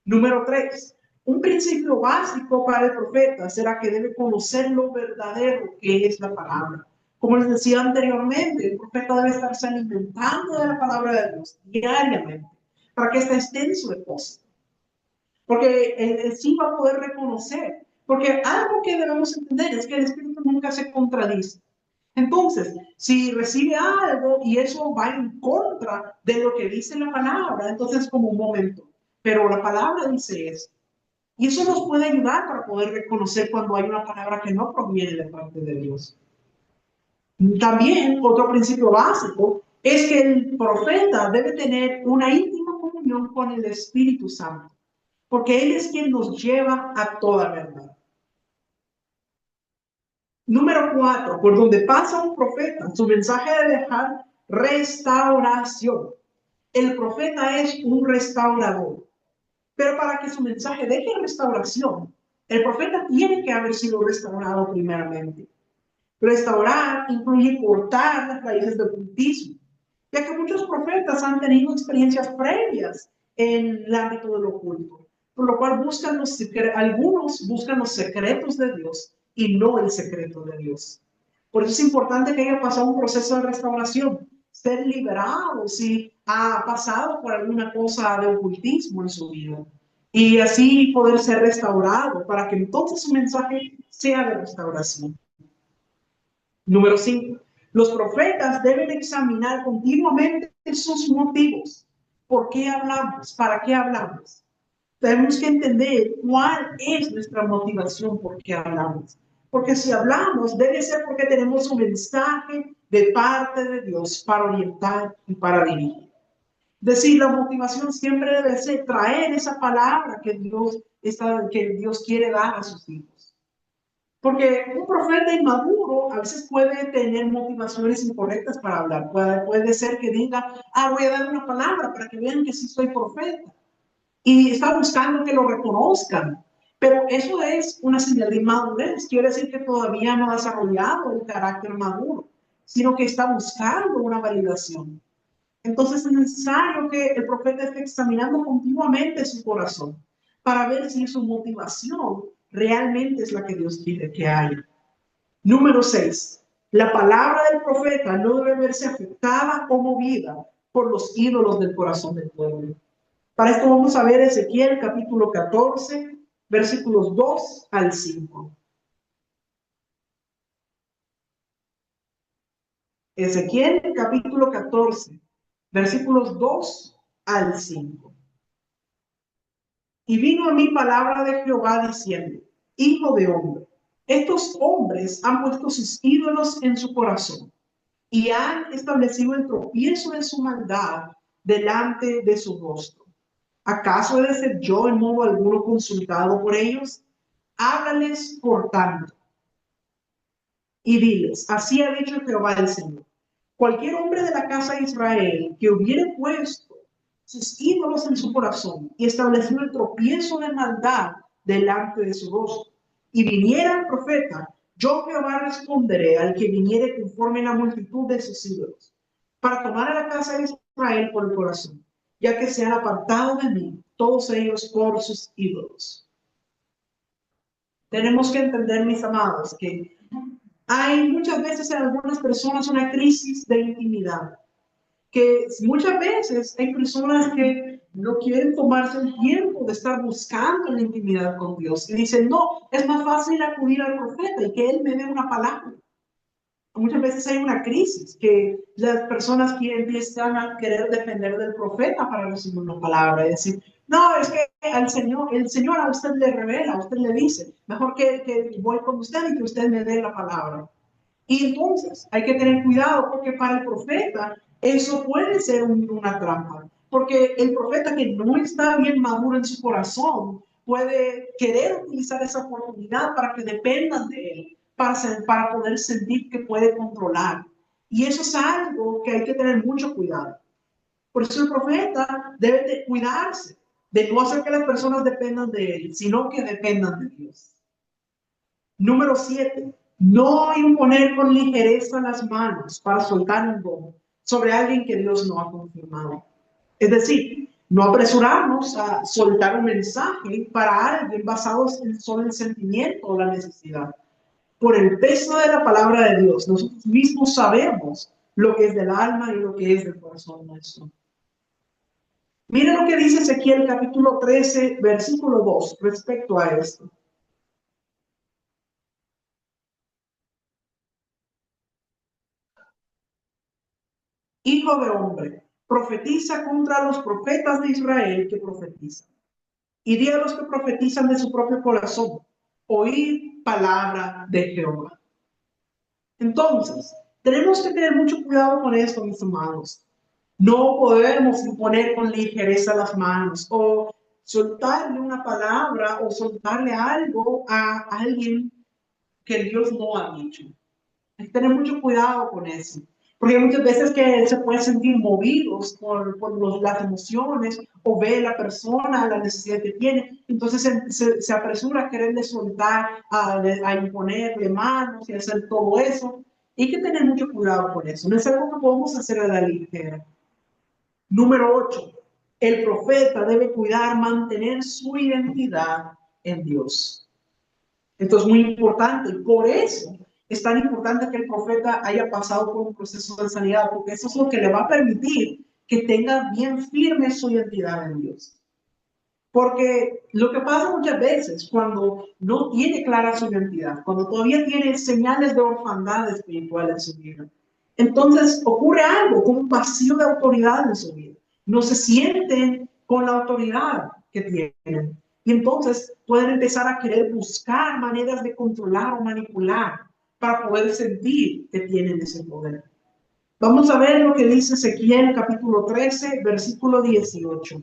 Número tres, un principio básico para el profeta será que debe conocer lo verdadero que es la palabra. Como les decía anteriormente, el profeta debe estarse alimentando de la palabra de Dios diariamente para que ésta esté en su depósito. Porque él sí va a poder reconocer. Porque algo que debemos entender es que el Espíritu nunca se contradice. Entonces, si recibe algo y eso va en contra de lo que dice la palabra, entonces como un momento. Pero la palabra dice eso. Y eso nos puede ayudar para poder reconocer cuando hay una palabra que no proviene de parte de Dios. También otro principio básico es que el profeta debe tener una íntima comunión con el Espíritu Santo, porque Él es quien nos lleva a toda verdad. Número 4, por donde pasa un profeta, su mensaje debe dejar restauración. El profeta es un restaurador, pero para que su mensaje deje restauración, el profeta tiene que haber sido restaurado primeramente. Restaurar incluye cortar las raíces del ocultismo, ya que muchos profetas han tenido experiencias previas en el ámbito del oculto, por lo cual algunos buscan los secretos de Dios y no el secreto de Dios. Por eso es importante que haya pasado un proceso de restauración, ser liberado si ha pasado por alguna cosa de ocultismo en su vida, y así poder ser restaurado para que entonces su mensaje sea de restauración. Número 5. Los profetas deben examinar continuamente sus motivos. ¿Por qué hablamos? ¿Para qué hablamos? tenemos que entender cuál es nuestra motivación por qué hablamos. Porque si hablamos, debe ser porque tenemos un mensaje de parte de Dios para orientar y para dirigir. Es decir, la motivación siempre debe ser traer esa palabra que Dios quiere dar a sus hijos. Porque un profeta inmaduro a veces puede tener motivaciones incorrectas para hablar. Puede ser que diga, voy a dar una palabra para que vean que sí soy profeta. Y está buscando que lo reconozcan. Pero eso es una señal de inmadurez. Quiere decir que todavía no ha desarrollado el carácter maduro, sino que está buscando una validación. Entonces es necesario que el profeta esté examinando continuamente su corazón para ver si su motivación realmente es la que Dios quiere que haya. Número 6. La palabra del profeta no debe verse afectada o movida por los ídolos del corazón del pueblo. Para esto vamos a ver Ezequiel capítulo 14, versículos 2 al 5. Ezequiel capítulo 14, versículos 2 al 5. Y vino a mí palabra de Jehová diciendo, hijo de hombre, estos hombres han puesto sus ídolos en su corazón y han establecido el tropiezo de su maldad delante de su rostro. ¿Acaso he de ser yo en modo alguno consultado por ellos? Háblales por tanto y diles, así ha dicho Jehová el Señor. Cualquier hombre de la casa de Israel que hubiere puesto sus ídolos en su corazón y establecido el tropiezo de maldad delante de su rostro, y viniera el profeta, yo Jehová responderé al que viniere conforme a la multitud de sus ídolos, para tomar a la casa de Israel por el corazón, ya que se han apartado de mí, todos ellos por sus ídolos. Tenemos que entender, mis amados, que hay muchas veces en algunas personas una crisis de intimidad, que muchas veces hay personas que no quieren tomarse el tiempo de estar buscando la intimidad con Dios y dicen, no, es más fácil acudir al profeta y que él me dé una palabra. Muchas veces hay una crisis que las personas empiezan a querer depender del profeta para recibir una palabra y decir, no, es que el Señor a usted le revela, a usted le dice, mejor que voy con usted y que usted me dé la palabra. Y entonces hay que tener cuidado porque para el profeta eso puede ser una trampa. Porque el profeta que no está bien maduro en su corazón puede querer utilizar esa oportunidad para que dependan de él, para poder sentir que puede controlar. Y eso es algo que hay que tener mucho cuidado. Por eso el profeta debe de cuidarse de no hacer que las personas dependan de él, sino que dependan de Dios. Número 7. No imponer con ligereza las manos para soltar un don sobre alguien que Dios no ha confirmado. Es decir, no apresurarnos a soltar un mensaje para alguien basado solo en el sentimiento o la necesidad. Por el peso de la palabra de Dios, nosotros mismos sabemos lo que es del alma y lo que es del corazón nuestro. Miren lo que dice Ezequiel capítulo 13, versículo 2 respecto a esto. Hijo de hombre, profetiza contra los profetas de Israel que profetizan. Y di a los que profetizan de su propio corazón, oíd palabra de Jehová. Entonces, tenemos que tener mucho cuidado con esto, mis amados. No podemos imponer con ligereza las manos o soltarle una palabra o soltarle algo a alguien que Dios no ha dicho. Hay que tener mucho cuidado con eso. Porque muchas veces que se pueden sentir movidos por las emociones o ve la persona la necesidad que tiene. Entonces se apresura a quererle soltar, a imponerle manos y hacer todo eso. Y hay que tener mucho cuidado con eso. No es algo que podemos hacer a la ligera. Número 8. El profeta debe cuidar, mantener su identidad en Dios. Esto es muy importante y por eso es tan importante que el profeta haya pasado por un proceso de sanidad, porque eso es lo que le va a permitir que tenga bien firme su identidad en Dios. Porque lo que pasa muchas veces cuando no tiene clara su identidad, cuando todavía tiene señales de orfandad espiritual en su vida, entonces ocurre algo, como un vacío de autoridad en su vida. No se siente con la autoridad que tienen. Y entonces pueden empezar a querer buscar maneras de controlar o manipular para poder sentir que tienen ese poder. Vamos a ver lo que dice Ezequiel capítulo 13, versículo 18.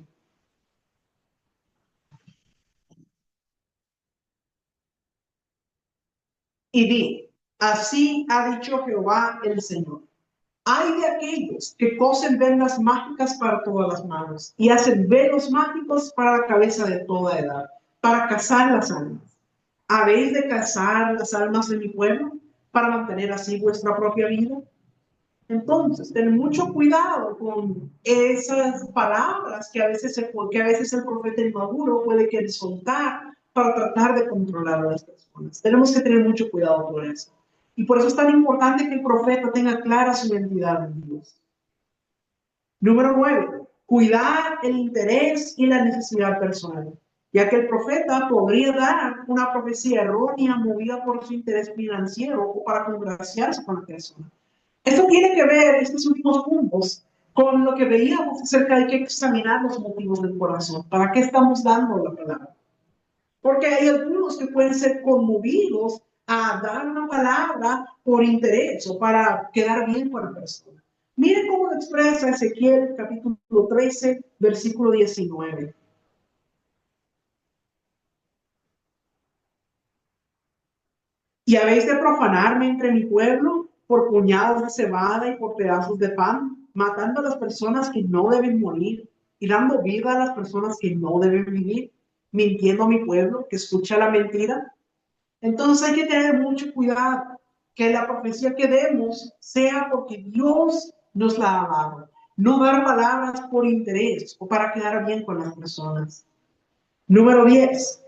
Y di, así ha dicho Jehová el Señor. Hay de aquellos que cosen vendas mágicas para todas las manos y hacen velos mágicos para la cabeza de toda edad, para cazar las almas. ¿Habéis de cazar las almas de mi pueblo para mantener así vuestra propia vida? Entonces, ten mucho cuidado con esas palabras que a veces el profeta inmaduro puede querer soltar para tratar de controlar a las personas. Tenemos que tener mucho cuidado con eso. Y por eso es tan importante que el profeta tenga clara su identidad en Dios. Número 9, cuidar el interés y la necesidad personal, ya que el profeta podría dar una profecía errónea movida por su interés financiero o para congraciarse con la persona. Esto tiene que ver, estos últimos puntos, con lo que veíamos acerca de que examinar los motivos del corazón. ¿Para qué estamos dando la palabra? Porque hay algunos que pueden ser conmovidos a dar una palabra por interés o para quedar bien con la persona. Miren cómo lo expresa Ezequiel capítulo 13, versículo 19. Y habéis de profanarme entre mi pueblo por puñados de cebada y por pedazos de pan, matando a las personas que no deben morir y dando vida a las personas que no deben vivir, mintiendo a mi pueblo que escucha la mentira. Entonces hay que tener mucho cuidado que la profecía que demos sea porque Dios nos la ha dado. No dar palabras por interés o para quedar bien con las personas. Número 10.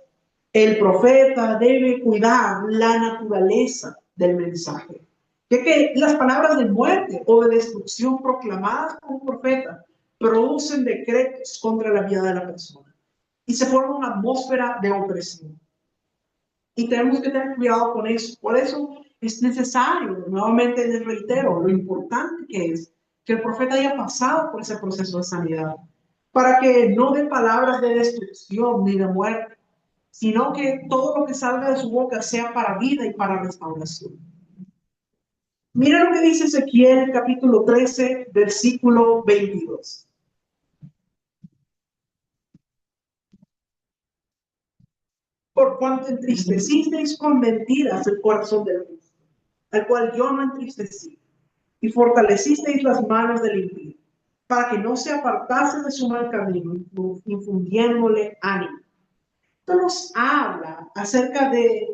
El profeta debe cuidar la naturaleza del mensaje, ya que las palabras de muerte o de destrucción proclamadas por un profeta producen decretos contra la vida de la persona y se forma una atmósfera de opresión. Y tenemos que tener cuidado con eso. Por eso es necesario, nuevamente les reitero, lo importante que es que el profeta haya pasado por ese proceso de sanidad, para que no dé palabras de destrucción ni de muerte, sino que todo lo que salga de su boca sea para vida y para restauración. Mira lo que dice Ezequiel capítulo 13, versículo 22. Por cuanto entristecisteis con mentiras el corazón del justo, al cual yo no entristecí, y fortalecisteis las manos del impío, para que no se apartase de su mal camino, infundiéndole ánimo. Esto nos habla acerca de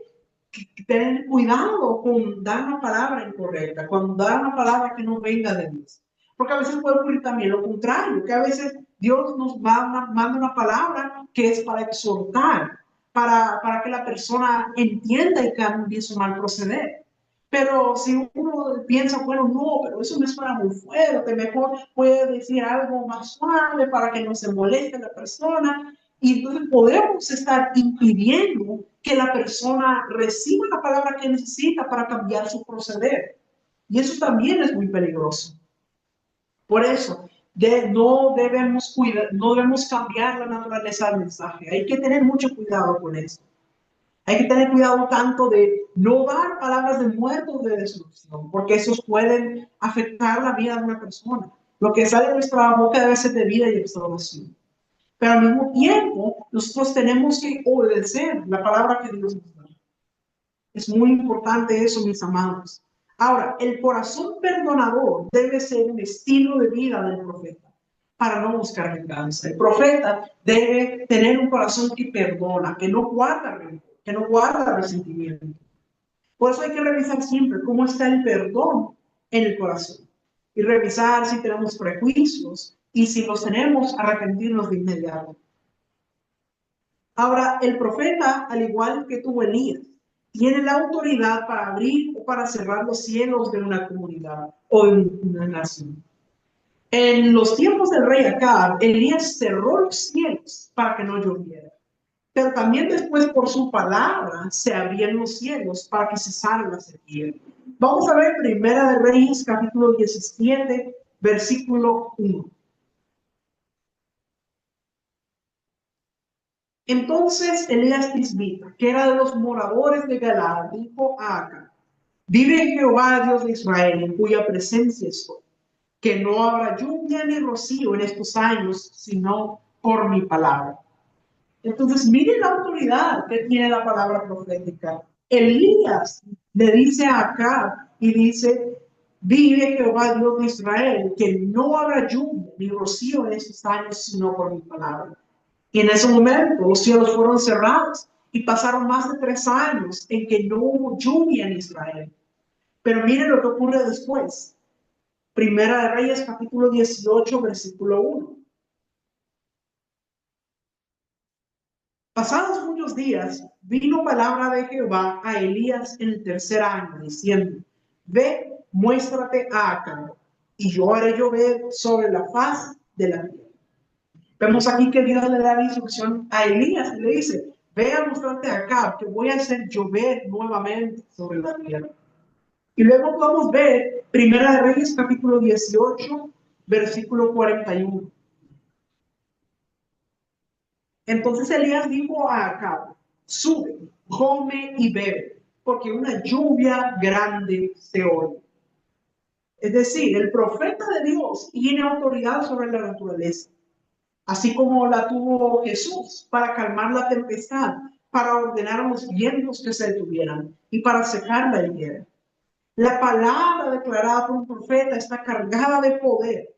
tener cuidado con dar una palabra incorrecta, con dar una palabra que no venga de Dios. Porque a veces puede ocurrir también lo contrario, que a veces Dios nos manda una palabra que es para exhortar, para que la persona entienda y cambie su mal proceder. Pero si uno piensa, bueno, no, pero eso me suena muy fuerte, mejor puede decir algo más suave para que no se moleste la persona. Y entonces podemos estar impidiendo que la persona reciba la palabra que necesita para cambiar su proceder. Y eso también es muy peligroso. Por eso, no debemos cambiar la naturaleza del mensaje. Hay que tener mucho cuidado con eso. Hay que tener cuidado tanto de no dar palabras de muerte o de destrucción, porque esos pueden afectar la vida de una persona. Lo que sale de nuestra boca debe ser de vida y restauración. Pero al mismo tiempo, nosotros tenemos que obedecer la palabra que Dios nos da. Es muy importante eso, mis amados. Ahora, el corazón perdonador debe ser un estilo de vida del profeta para no buscar venganza. El profeta debe tener un corazón que perdona, que no guarda rencor, que no guarda resentimiento. Por eso hay que revisar siempre cómo está el perdón en el corazón y revisar si tenemos prejuicios y si los tenemos, arrepentirnos de inmediato. Ahora, el profeta, al igual que tuvo Elías, tiene la autoridad para abrir o para cerrar los cielos de una comunidad o de una nación. En los tiempos del rey Acab, Elías cerró los cielos para que no lloviera. Pero también después por su palabra se abrían los cielos para que cesara la sequía. Vamos a ver Primera de Reyes, capítulo 17, versículo 1. Entonces Elías Tisbita, que era de los moradores de Galaad, dijo a Acab: vive Jehová, Dios de Israel, en cuya presencia estoy, que no habrá lluvia ni rocío en estos años, sino por mi palabra. Entonces, miren la autoridad que tiene la palabra profética. Elías le dice a Acab y dice: vive Jehová, Dios de Israel, que no habrá lluvia ni rocío en estos años, sino por mi palabra. Y en ese momento los cielos fueron cerrados y pasaron más de 3 años en que no hubo lluvia en Israel. Pero miren lo que ocurre después. Primera de Reyes, capítulo 18, versículo 1. Pasados muchos días, vino palabra de Jehová a Elías en el 3er año, diciendo: ve, muéstrate a Acab, y yo haré llover sobre la faz de la tierra. Vemos aquí que Dios le da la instrucción a Elías y le dice: ve a mostrarte a Acab, que voy a hacer llover nuevamente sobre la tierra. Y luego podemos ver Primera de Reyes, capítulo 18, versículo 41. Entonces Elías dijo a Acab: sube, come y bebe, porque una lluvia grande se oye. Es decir, el profeta de Dios tiene autoridad sobre la naturaleza, así como la tuvo Jesús para calmar la tempestad, para ordenar a los vientos que se detuvieran y para secar la higuera. La palabra declarada por un profeta está cargada de poder.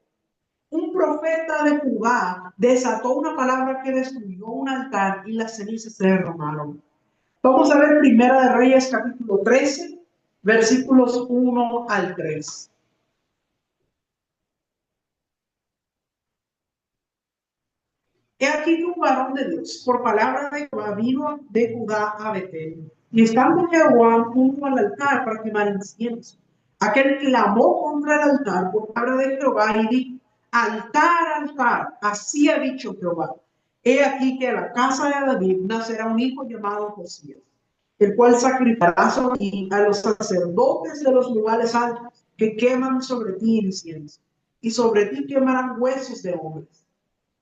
Un profeta de Judá desató una palabra que destruyó un altar y las cenizas se derramaron. Vamos a ver Primera de Reyes, capítulo 13, versículos 1 al 3. He aquí que un varón de Dios, por palabra de Jehová, vino de Judá a Betel. Y estando Jehová junto al altar para quemar incienso, aquel clamó contra el altar por palabra de Jehová y dijo: altar, altar, así ha dicho Jehová. He aquí que en la casa de David nacerá un hijo llamado Josías, el cual sacrificará sobre ti a los sacerdotes de los lugares altos que queman sobre ti incienso, y sobre ti quemarán huesos de hombres.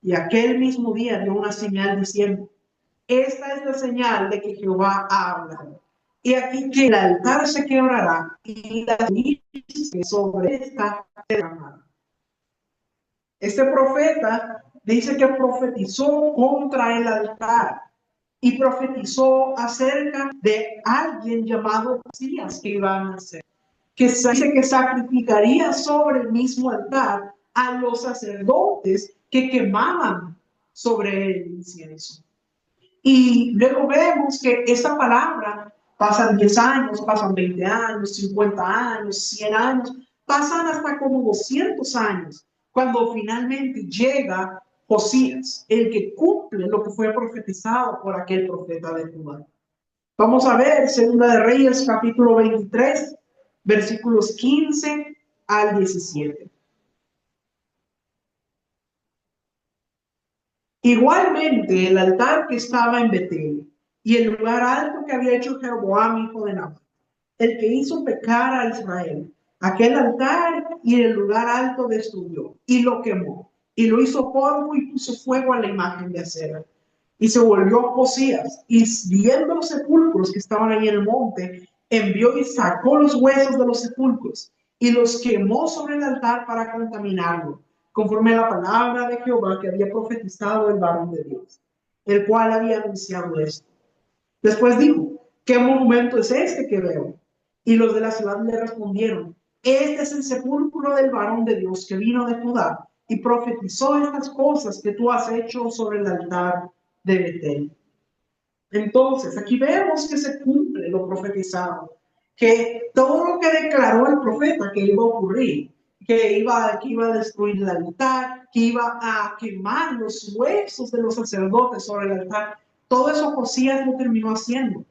Y aquel mismo día dio una señal diciendo: esta es la señal de que Jehová ha hablado. Y aquí que el altar se quebrará y la ceniza sobre esta se derramará. Este profeta dice que profetizó contra el altar y profetizó acerca de alguien llamado Josías que iba a nacer, que dice que sacrificaría sobre el mismo altar a los sacerdotes que quemaban sobre el incienso. Y luego vemos que esta palabra, pasan 10 años, pasan 20 años, 50 años, 100 años, pasan hasta como 200 años, cuando finalmente llega Josías, el que cumple lo que fue profetizado por aquel profeta de Judá. Vamos a ver Segunda de Reyes, capítulo 23, versículos 15 al 17. Igualmente, el altar que estaba en Betel y el lugar alto que había hecho Jeroboam, hijo de Nabat, el que hizo pecar a Israel, aquel altar y el lugar alto destruyó y lo quemó y lo hizo polvo y puso fuego a la imagen de acera. Y se volvió Josías y viendo los sepulcros que estaban ahí en el monte, envió y sacó los huesos de los sepulcros y los quemó sobre el altar para contaminarlo, conforme a la palabra de Jehová que había profetizado el varón de Dios, el cual había anunciado esto. Después dijo: ¿qué monumento es este que veo? Y los de la ciudad le respondieron: este es el sepulcro del varón de Dios que vino de Judá y profetizó estas cosas que tú has hecho sobre el altar de Betel. Entonces, aquí vemos que se cumple lo profetizado, que todo lo que declaró el profeta que iba a ocurrir, que iba a destruir el altar, que iba a quemar los huesos de los sacerdotes sobre el altar, todo eso Josías lo terminó haciendo.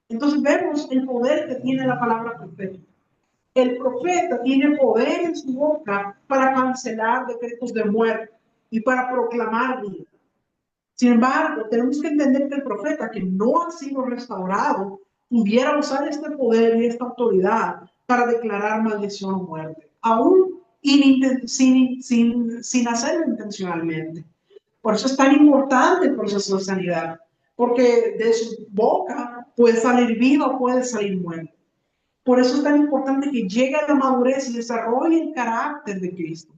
Entonces vemos el poder que tiene la palabra profética. El profeta tiene poder en su boca para cancelar decretos de muerte y para proclamar vida. Sin embargo, tenemos que entender que el profeta que no ha sido restaurado pudiera usar este poder y esta autoridad para declarar maldición o muerte, aún sin hacerlo intencionalmente. Por eso es tan importante el proceso de sanidad, porque de su boca puede salir vida o puede salir muerte. Por eso es tan importante que llegue a la madurez y desarrolle el carácter de Cristo,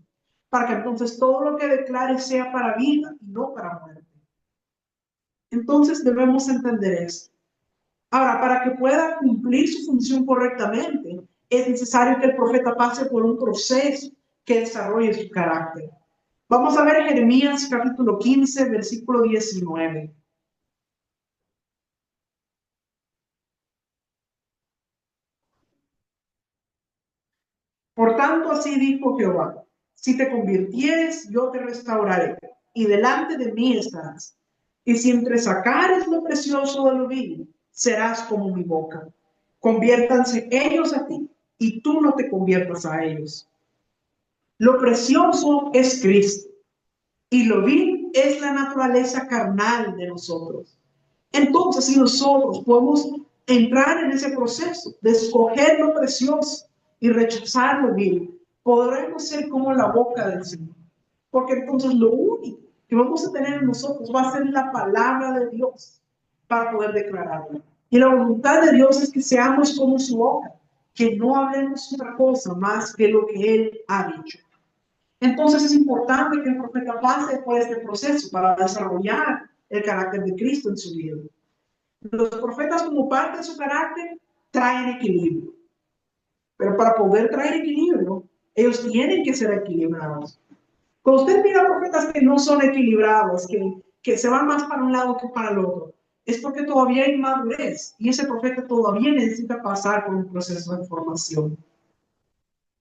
para que entonces todo lo que declare sea para vida y no para muerte. Entonces debemos entender eso. Ahora, para que pueda cumplir su función correctamente, es necesario que el profeta pase por un proceso que desarrolle su carácter. Vamos a ver Jeremías capítulo 15, versículo 19. Por tanto, así dijo Jehová, si te convirtieres, yo te restauraré, y delante de mí estarás. Y si entresacares lo precioso de lo vil, serás como mi boca. Conviértanse ellos a ti, y tú no te conviertas a ellos. Lo precioso es Cristo, y lo vil es la naturaleza carnal de nosotros. Entonces, si nosotros podemos entrar en ese proceso de escoger lo precioso y rechazar lo vil, podremos ser como la boca del Señor. Porque entonces lo único que vamos a tener en nosotros va a ser la palabra de Dios para poder declararla. Y la voluntad de Dios es que seamos como su boca, que no hablemos otra cosa más que lo que Él ha dicho. Entonces es importante que el profeta pase por este proceso para desarrollar el carácter de Cristo en su vida. Los profetas, como parte de su carácter, traen equilibrio. Pero para poder traer equilibrio, ellos tienen que ser equilibrados. Cuando usted mira profetas que no son equilibrados, que se van más para un lado que para el otro, es porque todavía hay inmadurez y ese profeta todavía necesita pasar por un proceso de formación.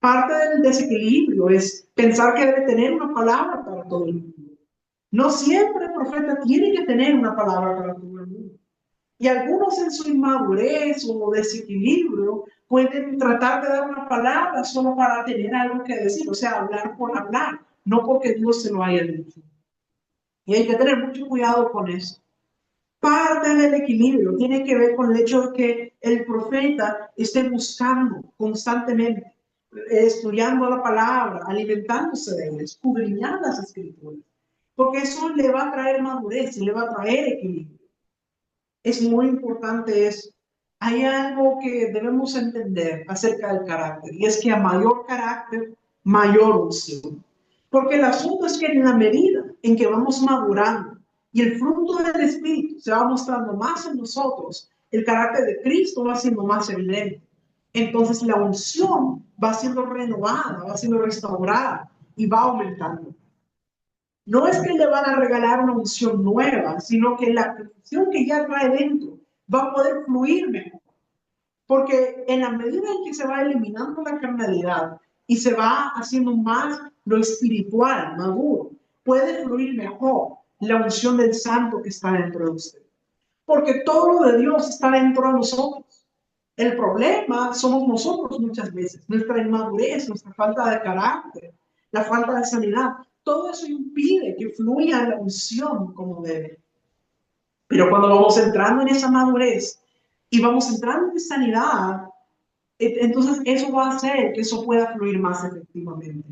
Parte del desequilibrio es pensar que debe tener una palabra para todo el mundo. No siempre el profeta tiene que tener una palabra para todo el mundo. Y algunos en su inmadurez o desequilibrio pueden tratar de dar una palabra solo para tener algo que decir, o sea, hablar por hablar, no porque Dios se lo haya dicho. Y hay que tener mucho cuidado con eso. Parte del equilibrio tiene que ver con el hecho de que el profeta esté buscando constantemente, estudiando la palabra, alimentándose de ella, escudriñando las escrituras, porque eso le va a traer madurez y le va a traer equilibrio. Es muy importante eso. Hay algo que debemos entender acerca del carácter, y es que a mayor carácter, mayor unción. Porque el asunto es que en la medida en que vamos madurando y el fruto del Espíritu se va mostrando más en nosotros, el carácter de Cristo va siendo más evidente. Entonces la unción va siendo renovada, va siendo restaurada y va aumentando. No es que le van a regalar una unción nueva, sino que la unción que ya trae dentro va a poder fluir mejor. Porque en la medida en que se va eliminando la carnalidad y se va haciendo más lo espiritual, maduro, puede fluir mejor la unción del santo que está dentro de usted. Porque todo lo de Dios está dentro de nosotros. El problema somos nosotros muchas veces, nuestra inmadurez, nuestra falta de carácter, la falta de sanidad. Todo eso impide que fluya la unción como debe. Pero cuando vamos entrando en esa madurez y vamos entrando en sanidad, entonces eso va a hacer que eso pueda fluir más efectivamente.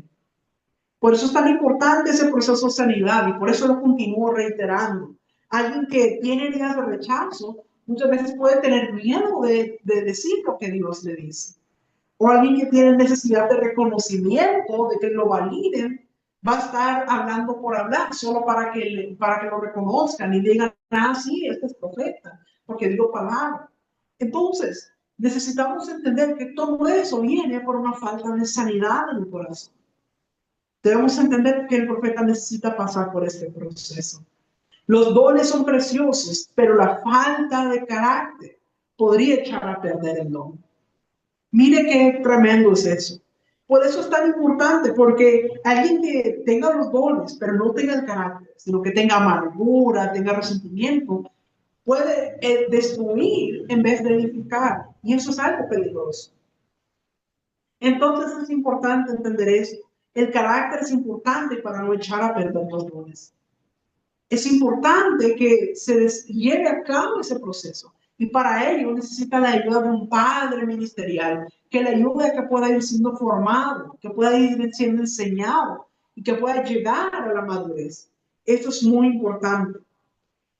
Por eso es tan importante ese proceso de sanidad y por eso lo continúo reiterando. Alguien que tiene heridas de rechazo muchas veces puede tener miedo de decir lo que Dios le dice. O alguien que tiene necesidad de reconocimiento, de que lo validen, va a estar hablando por hablar, solo para que lo reconozcan y digan, ah, sí, este es profeta, porque digo palabra. Entonces, necesitamos entender que todo eso viene por una falta de sanidad en el corazón. Debemos entender que el profeta necesita pasar por este proceso. Los dones son preciosos, pero la falta de carácter podría echar a perder el don. Mire qué tremendo es eso. Por eso es tan importante, porque alguien que tenga los dones, pero no tenga el carácter, sino que tenga amargura, tenga resentimiento, puede destruir en vez de edificar. Y eso es algo peligroso. Entonces es importante entender eso. El carácter es importante para no echar a perder los dones. Es importante que se lleve a cabo ese proceso. Y para ello necesita la ayuda de un padre ministerial que le ayude a que pueda ir siendo formado, que pueda ir siendo enseñado y que pueda llegar a la madurez. Esto es muy importante.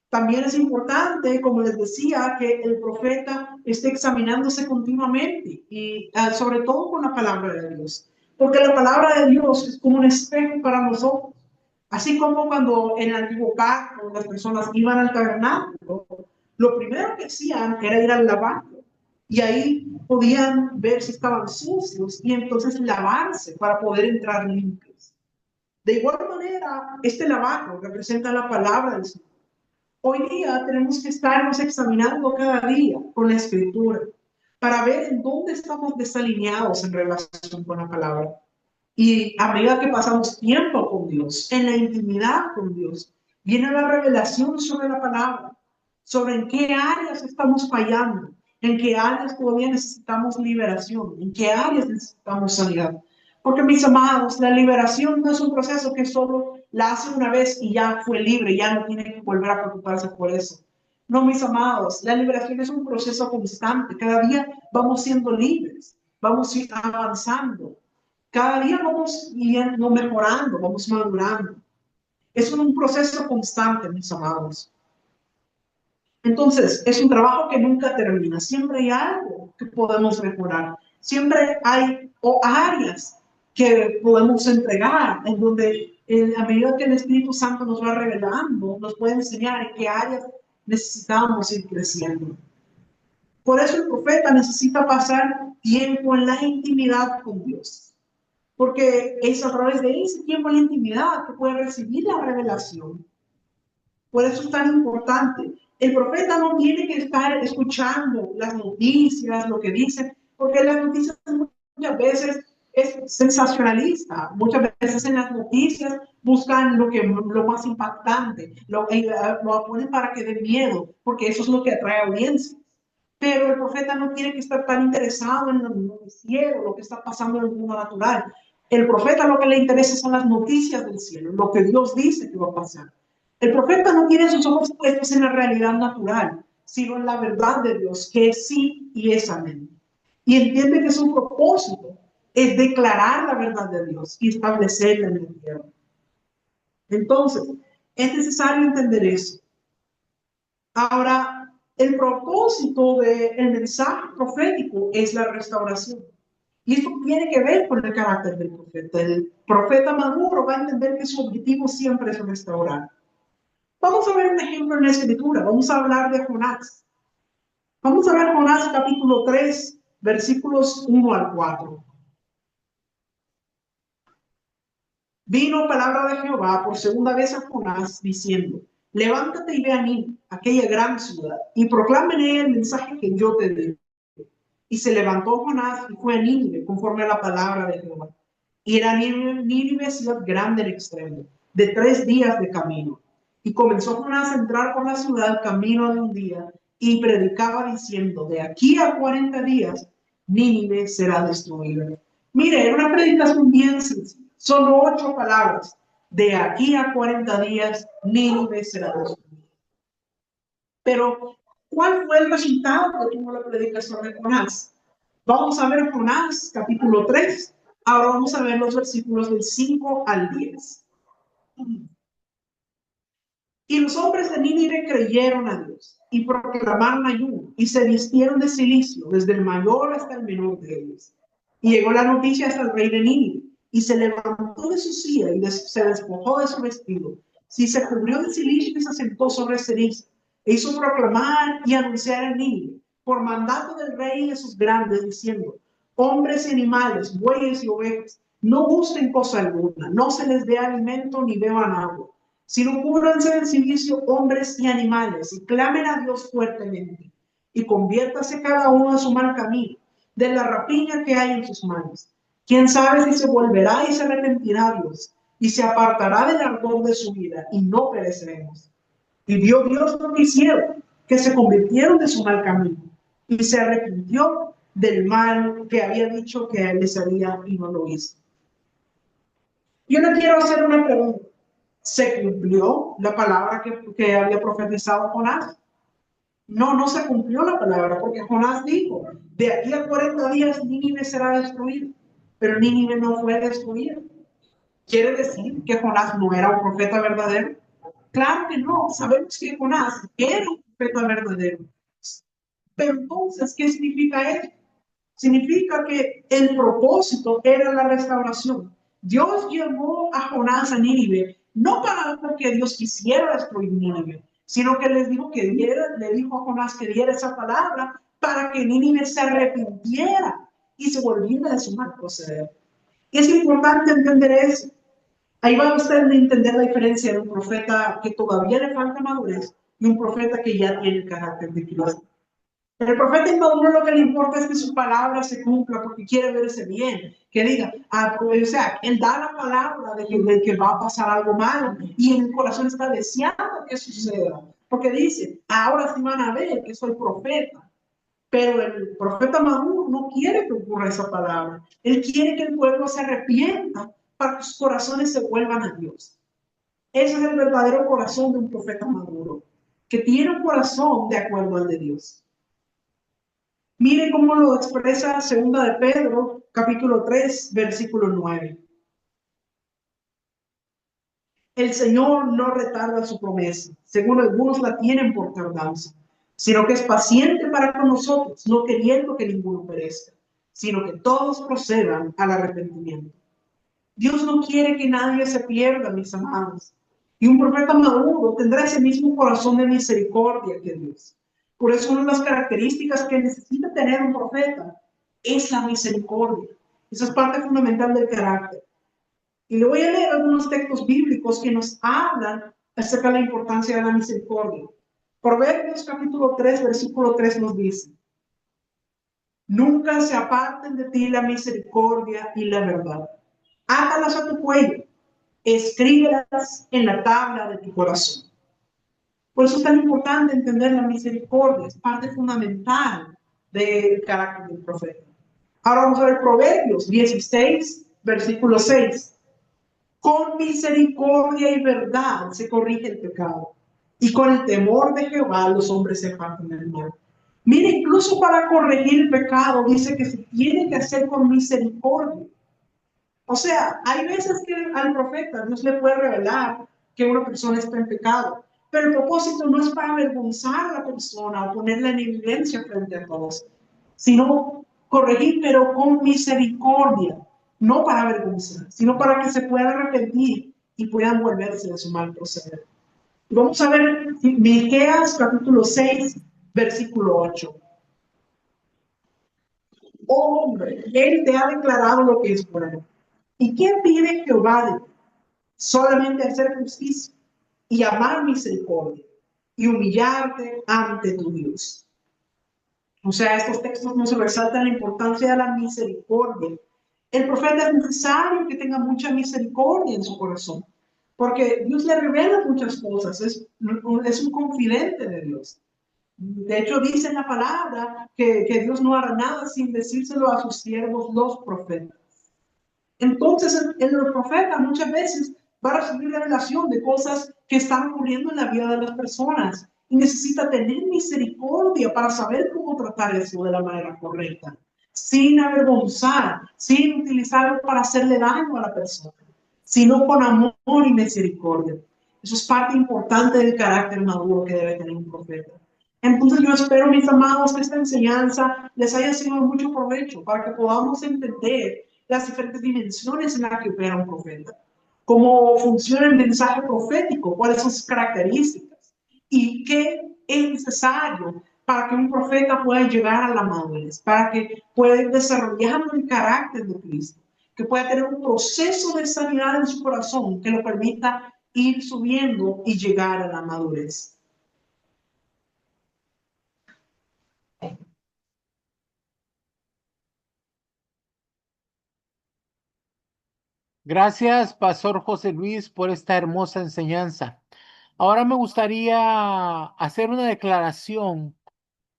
También es importante, como les decía, que el profeta esté examinándose continuamente y sobre todo con la palabra de Dios, porque la palabra de Dios es como un espejo para nosotros. Así como cuando en el antiguo pacto las personas iban al tabernáculo, lo primero que hacían era ir al lavatorio y ahí podían ver si estaban sucios y entonces lavarse para poder entrar limpios. De igual manera, este lavatorio representa la palabra del Señor. Hoy día tenemos que estarnos examinando cada día con la escritura para ver en dónde estamos desalineados en relación con la palabra. Y a medida que pasamos tiempo con Dios, en la intimidad con Dios, viene la revelación sobre la palabra, sobre en qué áreas estamos fallando, en qué áreas todavía necesitamos liberación, en qué áreas necesitamos sanidad. Porque mis amados, la liberación no es un proceso que solo la hace una vez y ya fue libre, ya no tiene que volver a preocuparse por eso. No, mis amados, la liberación es un proceso constante. Cada día vamos siendo libres, vamos avanzando. Cada día vamos yendo mejorando, vamos madurando. Es un proceso constante, mis amados. Entonces, es un trabajo que nunca termina. Siempre hay algo que podemos mejorar. Siempre hay áreas que podemos entregar, en donde a medida que el Espíritu Santo nos va revelando, nos puede enseñar en qué áreas necesitamos ir creciendo. Por eso el profeta necesita pasar tiempo en la intimidad con Dios. Porque es a través de ese tiempo en la intimidad que puede recibir la revelación. Por eso es tan importante. El profeta no tiene que estar escuchando las noticias, lo que dicen, porque las noticias muchas veces es sensacionalista. Muchas veces en las noticias buscan lo más impactante, lo ponen para que dé miedo, porque eso es lo que atrae audiencias. Pero el profeta no tiene que estar tan interesado en el noticiero, lo que está pasando en el mundo natural. El profeta lo que le interesa son las noticias del cielo, lo que Dios dice que va a pasar. El profeta no tiene sus ojos puestos en la realidad natural, sino en la verdad de Dios, que es sí y es amén. Y entiende que su propósito es declarar la verdad de Dios y establecerla en el tierra. Entonces, es necesario entender eso. Ahora, el propósito del mensaje profético es la restauración. Y esto tiene que ver con el carácter del profeta. El profeta maduro va a entender que su objetivo siempre es restaurar. Vamos a ver un ejemplo en la escritura. Vamos a hablar de Jonás. Vamos a ver Jonás capítulo 3, versículos 1 al 4. Vino palabra de Jehová por segunda vez a Jonás diciendo: levántate y ve a Nínive, aquella gran ciudad, y proclama en ella el mensaje que yo te doy. Y se levantó Jonás y fue a Nínive conforme a la palabra de Jehová. Y era Nínive ciudad grande en extremo, de 3 días de camino. Y comenzó Jonás a entrar por la ciudad camino de un día y predicaba diciendo: de aquí a 40 días Nínive será destruida. Mire, era una predicación bien sencilla, solo 8 palabras. De aquí a 40 días Nínive será destruida. Pero, ¿cuál fue el resultado que tuvo la predicación de Jonás? Vamos a ver Jonás, capítulo 3. Ahora vamos a ver los versículos del 5 al 10. Y los hombres de Nínive creyeron a Dios y proclamaron ayuno y se vistieron de cilicio, desde el mayor hasta el menor de ellos. Y llegó la noticia hasta el rey de Nínive y se levantó de su silla y se despojó de su vestido. Y se cubrió de cilicio y se sentó sobre ceniza. E hizo proclamar y anunciar en Nínive, por mandato del rey y de sus grandes, diciendo: hombres y animales, bueyes y ovejas, no gusten cosa alguna, no se les dé alimento ni beban agua, sino cúbranse en cilicio hombres y animales, y clamen a Dios fuertemente, y conviértase cada uno a su mal camino, de la rapiña que hay en sus manos. Quién sabe si se volverá y se arrepentirá Dios, y se apartará del ardor de su vida, y no pereceremos. Y vio Dios lo que hicieron, que se convirtieron de su mal camino, y se arrepintió del mal que había dicho que les haría y no lo hizo. Yo le quiero hacer una pregunta. ¿Se cumplió la palabra que había profetizado Jonás? No, no se cumplió la palabra, porque Jonás dijo: de aquí a 40 días Nínive será destruida. Pero Nínive no fue destruida. ¿Quiere decir que Jonás no era un profeta verdadero? Claro que no, sabemos que Jonás era un profeta verdadero. Pero entonces, ¿qué significa eso? Significa que el propósito era la restauración. Dios llevó a Jonás a Nínive, no para que Dios quisiera destruir Nínive, sino que les dijo que le dijo a Jonás que diera esa palabra para que Nínive se arrepintiera y se volviera de su mal proceder. Y es importante entender eso. Ahí va usted a entender la diferencia de un profeta que todavía le falta madurez y un profeta que ya tiene el carácter de Cristo. El profeta inmaduro lo que le importa es que su palabra se cumpla porque quiere verse bien, que diga, o sea, él da la palabra de que va a pasar algo malo y en el corazón está deseando que suceda, porque dice, ahora sí van a ver que soy profeta, pero el profeta maduro no quiere que ocurra esa palabra, él quiere que el pueblo se arrepienta para que sus corazones se vuelvan a Dios. Ese es el verdadero corazón de un profeta maduro, que tiene un corazón de acuerdo al de Dios. Mire cómo lo expresa segunda de Pedro, capítulo 3, versículo 9. El Señor no retarda su promesa, según algunos la tienen por tardanza, sino que es paciente para con nosotros, no queriendo que ninguno perezca, sino que todos procedan al arrepentimiento. Dios no quiere que nadie se pierda, mis amados. Y un profeta maduro tendrá ese mismo corazón de misericordia que Dios. Por eso una de las características que necesita tener un profeta es la misericordia. Esa es parte fundamental del carácter. Y le voy a leer algunos textos bíblicos que nos hablan acerca de la importancia de la misericordia. Proverbios capítulo 3, versículo 3 nos dice, nunca se aparten de ti la misericordia y la verdad. Átalas a tu cuello, escríbelas en la tabla de tu corazón. Por eso es tan importante entender la misericordia, es parte fundamental del carácter del profeta. Ahora vamos a ver Proverbios 16, versículo 6. Con misericordia y verdad se corrige el pecado, y con el temor de Jehová los hombres se apartan del mal. Mire, incluso para corregir el pecado dice que se tiene que hacer con misericordia. O sea, hay veces que al profeta Dios le puede revelar que una persona está en pecado, pero el propósito no es para avergonzar a la persona o ponerla en evidencia frente a todos, sino corregir, pero con misericordia, no para avergonzar, sino para que se puedan arrepentir y puedan volverse de su mal proceder. Vamos a ver Miqueas capítulo 6, versículo 8. Oh hombre, él te ha declarado lo que es bueno. ¿Y qué pide Jehová de ti? Solamente hacer justicia y amar misericordia y humillarte ante tu Dios. O sea, estos textos nos resaltan la importancia de la misericordia. El profeta es necesario que tenga mucha misericordia en su corazón, porque Dios le revela muchas cosas, es un confidente de Dios. De hecho, dice en la palabra que Dios no hará nada sin decírselo a sus siervos, los profetas. Entonces, el profeta muchas veces va a recibir revelación de cosas que están ocurriendo en la vida de las personas y necesita tener misericordia para saber cómo tratar eso de la manera correcta, sin avergonzar, sin utilizarlo para hacerle daño a la persona, sino con amor y misericordia. Eso es parte importante del carácter maduro que debe tener un profeta. Entonces yo espero, mis amados, que esta enseñanza les haya sido de mucho provecho para que podamos entender las diferentes dimensiones en las que opera un profeta, cómo funciona el mensaje profético, cuáles son sus características y qué es necesario para que un profeta pueda llegar a la madurez, para que pueda ir desarrollando el carácter de Cristo, que pueda tener un proceso de sanidad en su corazón que lo permita ir subiendo y llegar a la madurez. Gracias, Pastor José Luis, por esta hermosa enseñanza. Ahora me gustaría hacer una declaración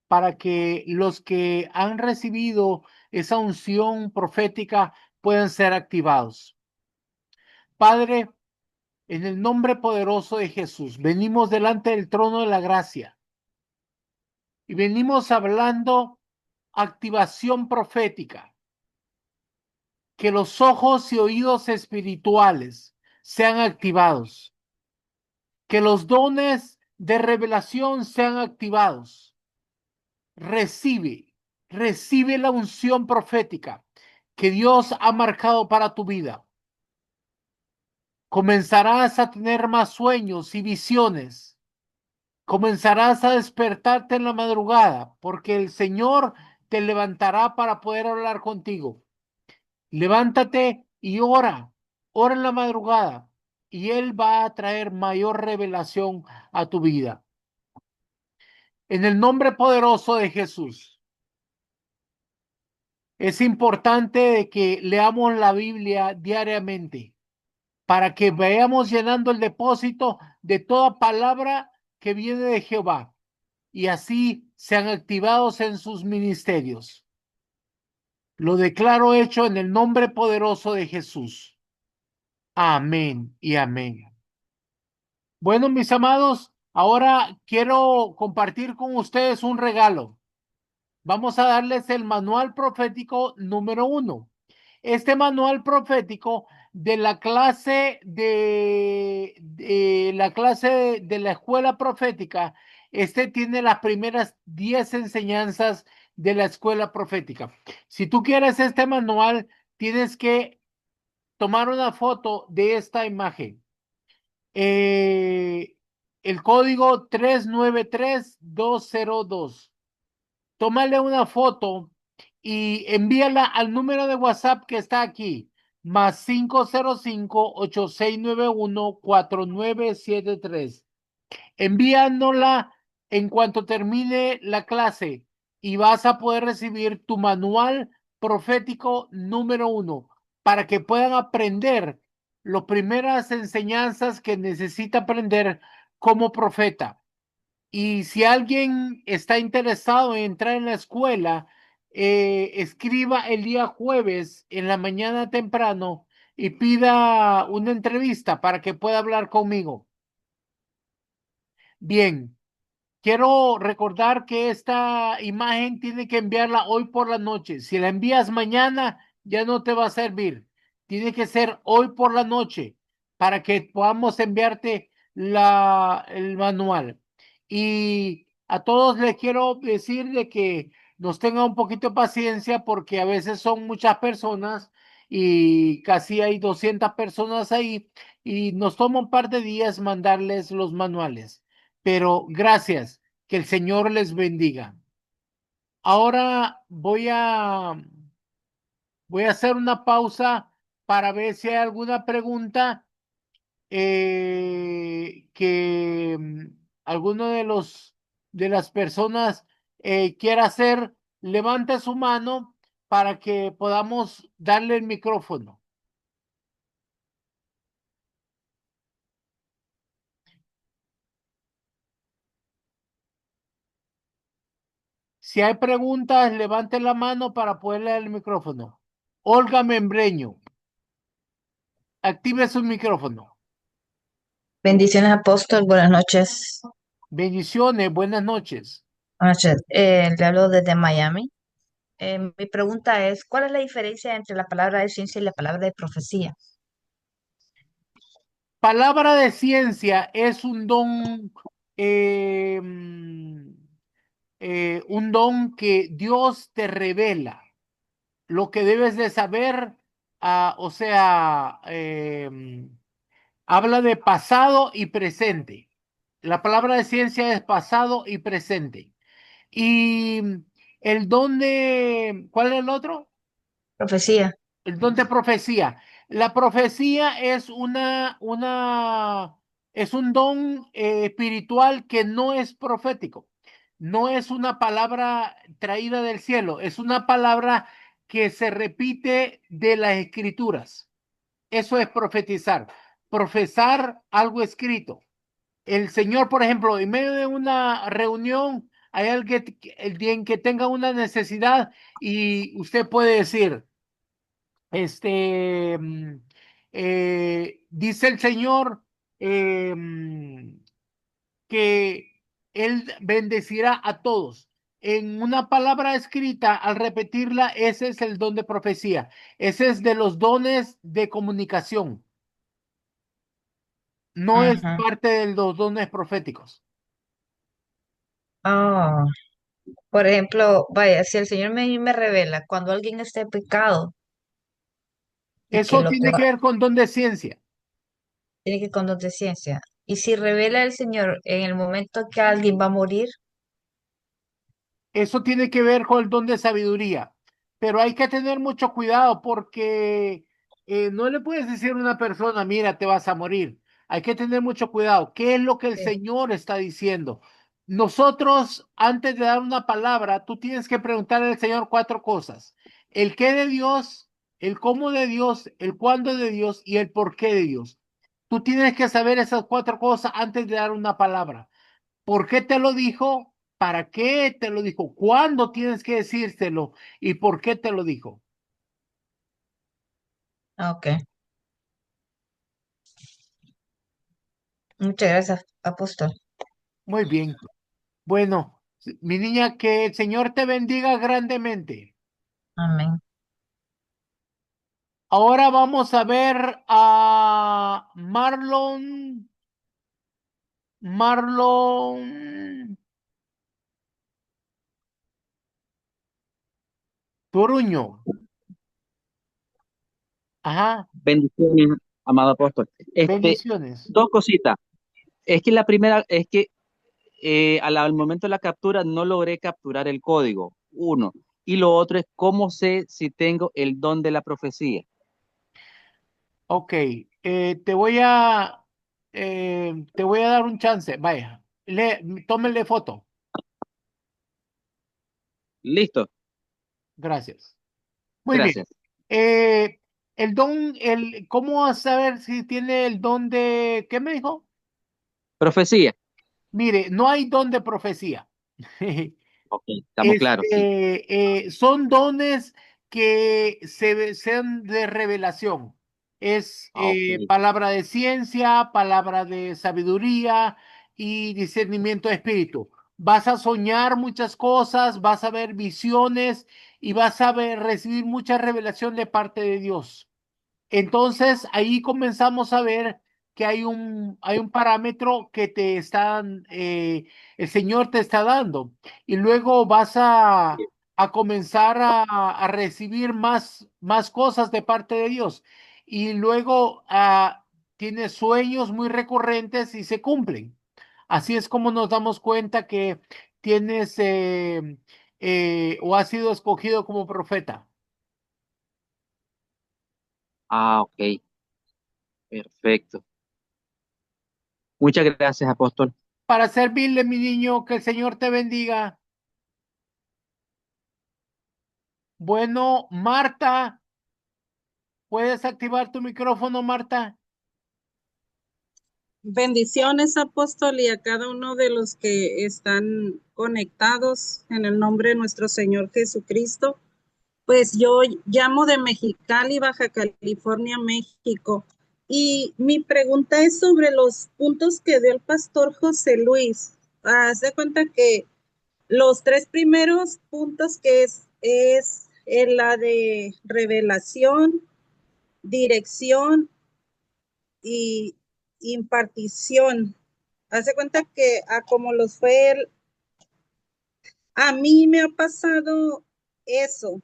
para que los que han recibido esa unción profética puedan ser activados. Padre, en el nombre poderoso de Jesús, venimos delante del trono de la gracia y venimos hablando activación profética. Que los ojos y oídos espirituales sean activados. Que los dones de revelación sean activados. Recibe la unción profética que Dios ha marcado para tu vida. Comenzarás a tener más sueños y visiones. Comenzarás a despertarte en la madrugada, porque el Señor te levantará para poder hablar contigo. Levántate y ora en la madrugada, y Él va a traer mayor revelación a tu vida. En el nombre poderoso de Jesús. Es importante de que leamos la Biblia diariamente para que vayamos llenando el depósito de toda palabra que viene de Jehová y así sean activados en sus ministerios. Lo declaro hecho en el nombre poderoso de Jesús. Amén y amén. Bueno, mis amados, ahora quiero compartir con ustedes un regalo. Vamos a darles el manual profético número 1. Este manual profético de la clase de la escuela profética, este tiene las primeras 10 enseñanzas de la escuela profética. Si tú quieres este manual, tienes que tomar una foto de esta imagen. El código 393202. Tómale una foto y envíala al número de WhatsApp que está aquí, más 505-8691-4973. Envíanosla en cuanto termine la clase y vas a poder recibir tu manual profético número 1 para que puedan aprender las primeras enseñanzas que necesita aprender como profeta. Y si alguien está interesado en entrar en la escuela, escriba el día jueves en la mañana temprano y pida una entrevista para que pueda hablar conmigo. Bien, quiero recordar que esta imagen tiene que enviarla hoy por la noche. Si la envías mañana, ya no te va a servir. Tiene que ser hoy por la noche para que podamos enviarte el manual. Y a todos les quiero decir de que nos tengan un poquito de paciencia porque a veces son muchas personas y casi hay 200 personas ahí y nos toma un par de días mandarles los manuales. Pero gracias, que el Señor les bendiga. Ahora voy a hacer una pausa para ver si hay alguna pregunta que alguno de las personas quiera hacer. Levante su mano para que podamos darle el micrófono. Si hay preguntas, levante la mano para poderle dar el micrófono. Olga Membreño, active su micrófono. Bendiciones, apóstol. Buenas noches. Bendiciones, buenas noches. Buenas noches. Le hablo desde Miami. Mi pregunta es, ¿cuál es la diferencia entre la palabra de ciencia y la palabra de profecía? Palabra de ciencia es un don que Dios te revela, lo que debes de saber, o sea, habla de pasado y presente. La palabra de ciencia es pasado y presente. Y el don de, ¿cuál es el otro? Profecía. El don de profecía. La profecía es es un don espiritual que no es profético. No es una palabra traída del cielo, es una palabra que se repite de las escrituras. Eso es profetizar. Profesar algo escrito. El Señor, por ejemplo, en medio de una reunión, hay alguien que tenga una necesidad y usted puede decir, dice el Señor que Él bendecirá a todos. En una palabra escrita, al repetirla, ese es el don de profecía. Ese es de los dones de comunicación. No es Ujú. parte de los dones proféticos. Oh, por ejemplo, vaya, si el Señor me revela cuando alguien está en pecado y que Eso lo que tiene va, que ver con don de ciencia. tiene que con don de ciencia. Y si revela el Señor en el momento que alguien va a morir, Eso tiene que ver con el don de sabiduría, pero hay que tener mucho cuidado porque no le puedes decir a una persona, mira, te vas a morir. Hay que tener mucho cuidado. ¿Qué es lo que el sí. Señor está diciendo? Nosotros, antes de dar una palabra, tú tienes que preguntarle al Señor cuatro cosas. El qué de Dios, el cómo de Dios, el cuándo de Dios y el por qué de Dios. Tú tienes que saber esas cuatro cosas antes de dar una palabra. ¿Por qué te lo dijo? ¿Para qué te lo dijo? ¿Cuándo tienes que decírselo? ¿Y por qué te lo dijo? Ok, muchas gracias, apóstol. Muy bien. Bueno, mi niña, que el Señor te bendiga grandemente. Amén. Ahora vamos a ver a Marlon Toruño. Ajá, Bendiciones, amado apóstol. bendiciones. Dos cositas. Es que la primera es que al momento de la captura no logré capturar el código, uno. Y lo otro es cómo sé si tengo el don de la profecía. Ok, te voy a dar un chance. Vaya, tómenle foto. Listo, Gracias. Muy bien. gracias. Eh, ¿Cómo vas a saber si tiene el don de, ¿qué me dijo? Profecía. Mire, no hay don de profecía. Ok, estamos claros, sí. Son dones que sean de revelación. Es Ok. palabra de ciencia, palabra de sabiduría y discernimiento de espíritu. Vas a soñar muchas cosas, vas a ver visiones y vas a recibir mucha revelación de parte de Dios. Entonces ahí comenzamos a ver que hay un parámetro que el Señor te está dando. Y luego vas a comenzar a recibir más cosas de parte de Dios. Y luego tienes sueños muy recurrentes y se cumplen. Así es como nos damos cuenta que tienes o has sido escogido como profeta. Ah, ok, perfecto. Muchas gracias, apóstol. Para servirle, mi niño, que el Señor te bendiga. Bueno, Marta, ¿puedes activar tu micrófono, Marta? Bendiciones, apóstol, y a cada uno de los que están conectados en el nombre de nuestro Señor Jesucristo. Pues yo llamo de Mexicali, Baja California, México. Y mi pregunta es sobre los puntos que dio el pastor José Luis. Haz de cuenta que los tres primeros puntos que es la de revelación, dirección y impartición. Hace cuenta que como los fue él, a mí me ha pasado eso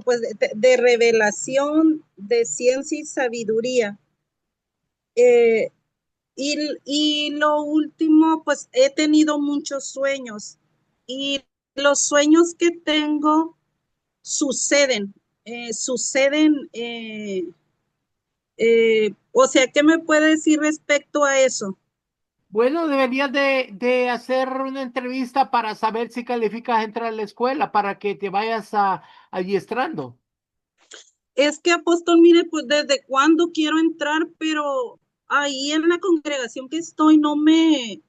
pues de revelación, de ciencia y sabiduría. Eh, y lo último, pues he tenido muchos sueños y los sueños que tengo suceden, o sea, ¿qué me puede decir respecto a eso? Bueno, deberías de hacer una entrevista para saber si calificas a entrar a la escuela, para que te vayas adiestrando. Es que apóstol, mire, pues desde cuándo quiero entrar, pero ahí en la congregación que estoy no me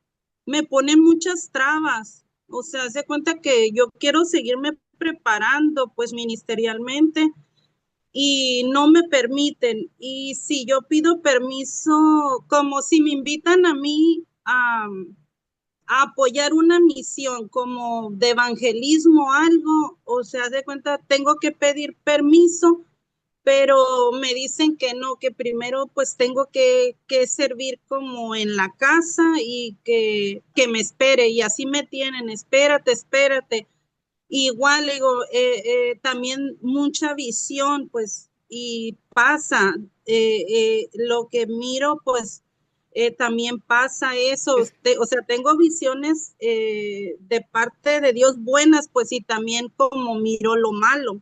ponen muchas trabas. O sea, se cuenta que yo quiero seguirme preparando pues ministerialmente y no me permiten. Y si yo pido permiso, como si me invitan a mí a apoyar una misión como de evangelismo o algo, o sea, de cuenta, tengo que pedir permiso pero me dicen que no, que primero pues tengo que servir como en la casa y que me espere, y así me tienen, espérate, espérate. Igual, digo, también mucha visión, pues, y pasa, lo que miro, pues, también pasa eso, o sea, tengo visiones de parte de Dios buenas, pues, y también como miro lo malo,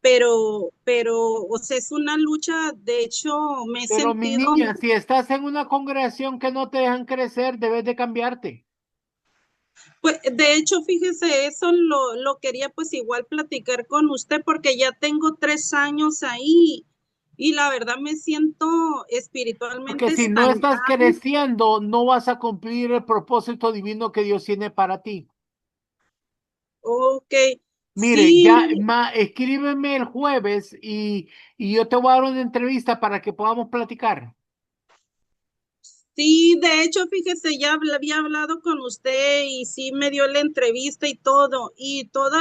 o sea, es una lucha, de hecho, me he Pero mi sentido. niña, si estás en una congregación que no te dejan crecer, debes de cambiarte. Pues de hecho, fíjese, eso lo quería pues igual platicar con usted porque ya tengo 3 años ahí y la verdad me siento Porque espiritualmente si no estás estancada. creciendo, no vas a cumplir el propósito divino que Dios tiene para ti. Ok, Mire, sí, ya, escríbeme el jueves y yo te voy a dar una entrevista para que podamos platicar. sí, de hecho, fíjese, ya había hablado con usted y sí me dio la entrevista y todos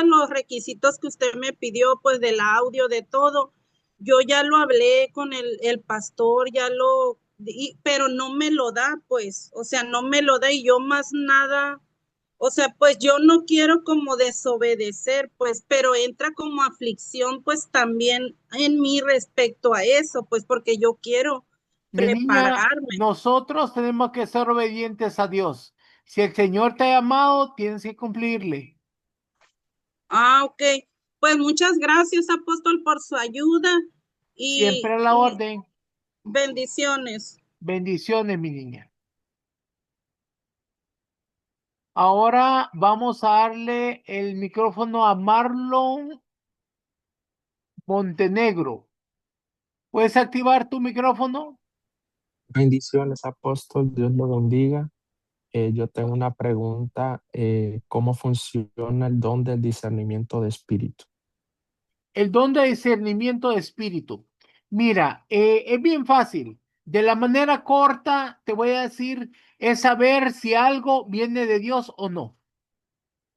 los requisitos que usted me pidió, pues del audio, de todo, yo ya lo hablé con el pastor, pero no me lo da, pues, o sea, no me lo da y yo más nada, o sea, pues yo no quiero como desobedecer, pues, pero entra como aflicción, pues también en mí respecto a eso, pues, porque yo quiero Mi niña, prepararme. nosotros tenemos que ser obedientes a Dios. Si el Señor te ha llamado, tienes que cumplirle. Ah, ok. Pues muchas gracias, apóstol, por su ayuda Siempre a la y orden. bendiciones. Bendiciones, mi niña. Ahora vamos a darle el micrófono a Marlon Montenegro. ¿Puedes activar tu micrófono? Bendiciones, apóstol, Dios lo bendiga. Yo tengo una pregunta, ¿cómo funciona el don del discernimiento de espíritu? El don de discernimiento de espíritu. Mira, es bien fácil. De la manera corta, te voy a decir, es saber si algo viene de Dios o no.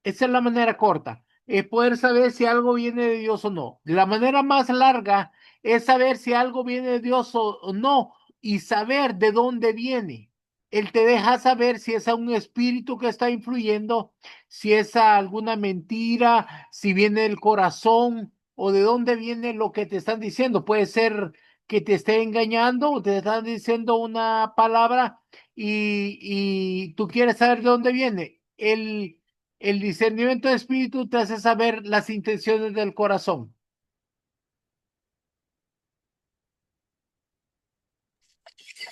Esa es la manera corta, es poder saber si algo viene de Dios o no. La manera más larga es saber si algo viene de Dios o no y saber de dónde viene. Él te deja saber si es a un espíritu que está influyendo, si es a alguna mentira, si viene del corazón o de dónde viene lo que te están diciendo. Puede ser que te esté engañando o te están diciendo una palabra y tú quieres saber de dónde viene. El discernimiento de espíritu te hace saber las intenciones del corazón.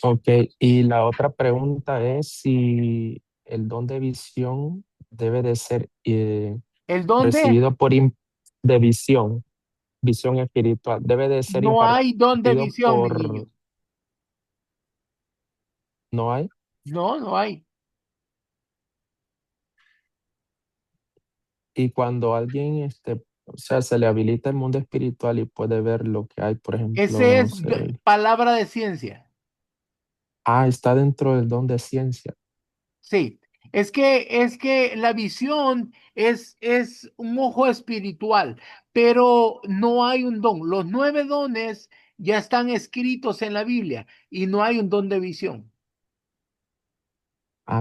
Ok, y la otra pregunta es si el don de visión debe de ser ¿El dónde? recibido de visión espiritual, debe de ser No hay don de impartido visión, mi niño. ¿no hay? No, no hay. Y cuando alguien, o sea, se le habilita el mundo espiritual y puede ver lo que hay, por ejemplo, Ese no es sé. palabra de ciencia. Está dentro del don de ciencia. Sí. Es que la visión es un ojo espiritual, pero no hay un don. Los 9 dones ya están escritos en la Biblia y no hay un don de visión.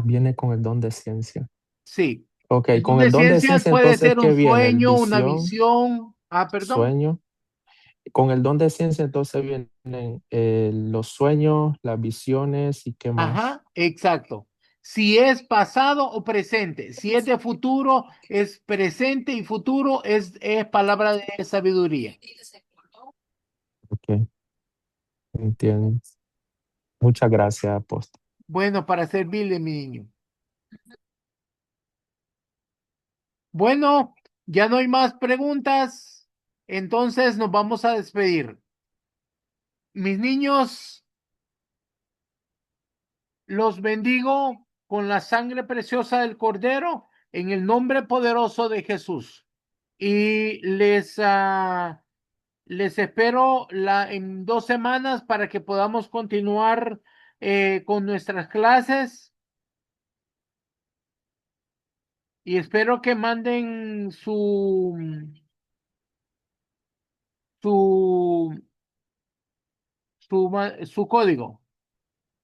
Viene con el don de ciencia. Sí. Ok, El don con de el don de ciencias ciencia, puede entonces, ser un ¿qué viene? El sueño, una visión, visión. Ah, perdón. sueño. Con el don de ciencia, entonces vienen los sueños, las visiones y qué más. Ajá, exacto. Si es pasado o presente, si es de futuro, es presente y futuro es palabra de sabiduría. Ok, entiendo. Muchas gracias, apóstol. Bueno, para servirle, mi niño. Bueno, ya no hay más preguntas, entonces nos vamos a despedir. Mis niños, los bendigo con la sangre preciosa del Cordero en el nombre poderoso de Jesús. Y les espero en 2 semanas para que podamos continuar con nuestras clases y espero que manden su su código.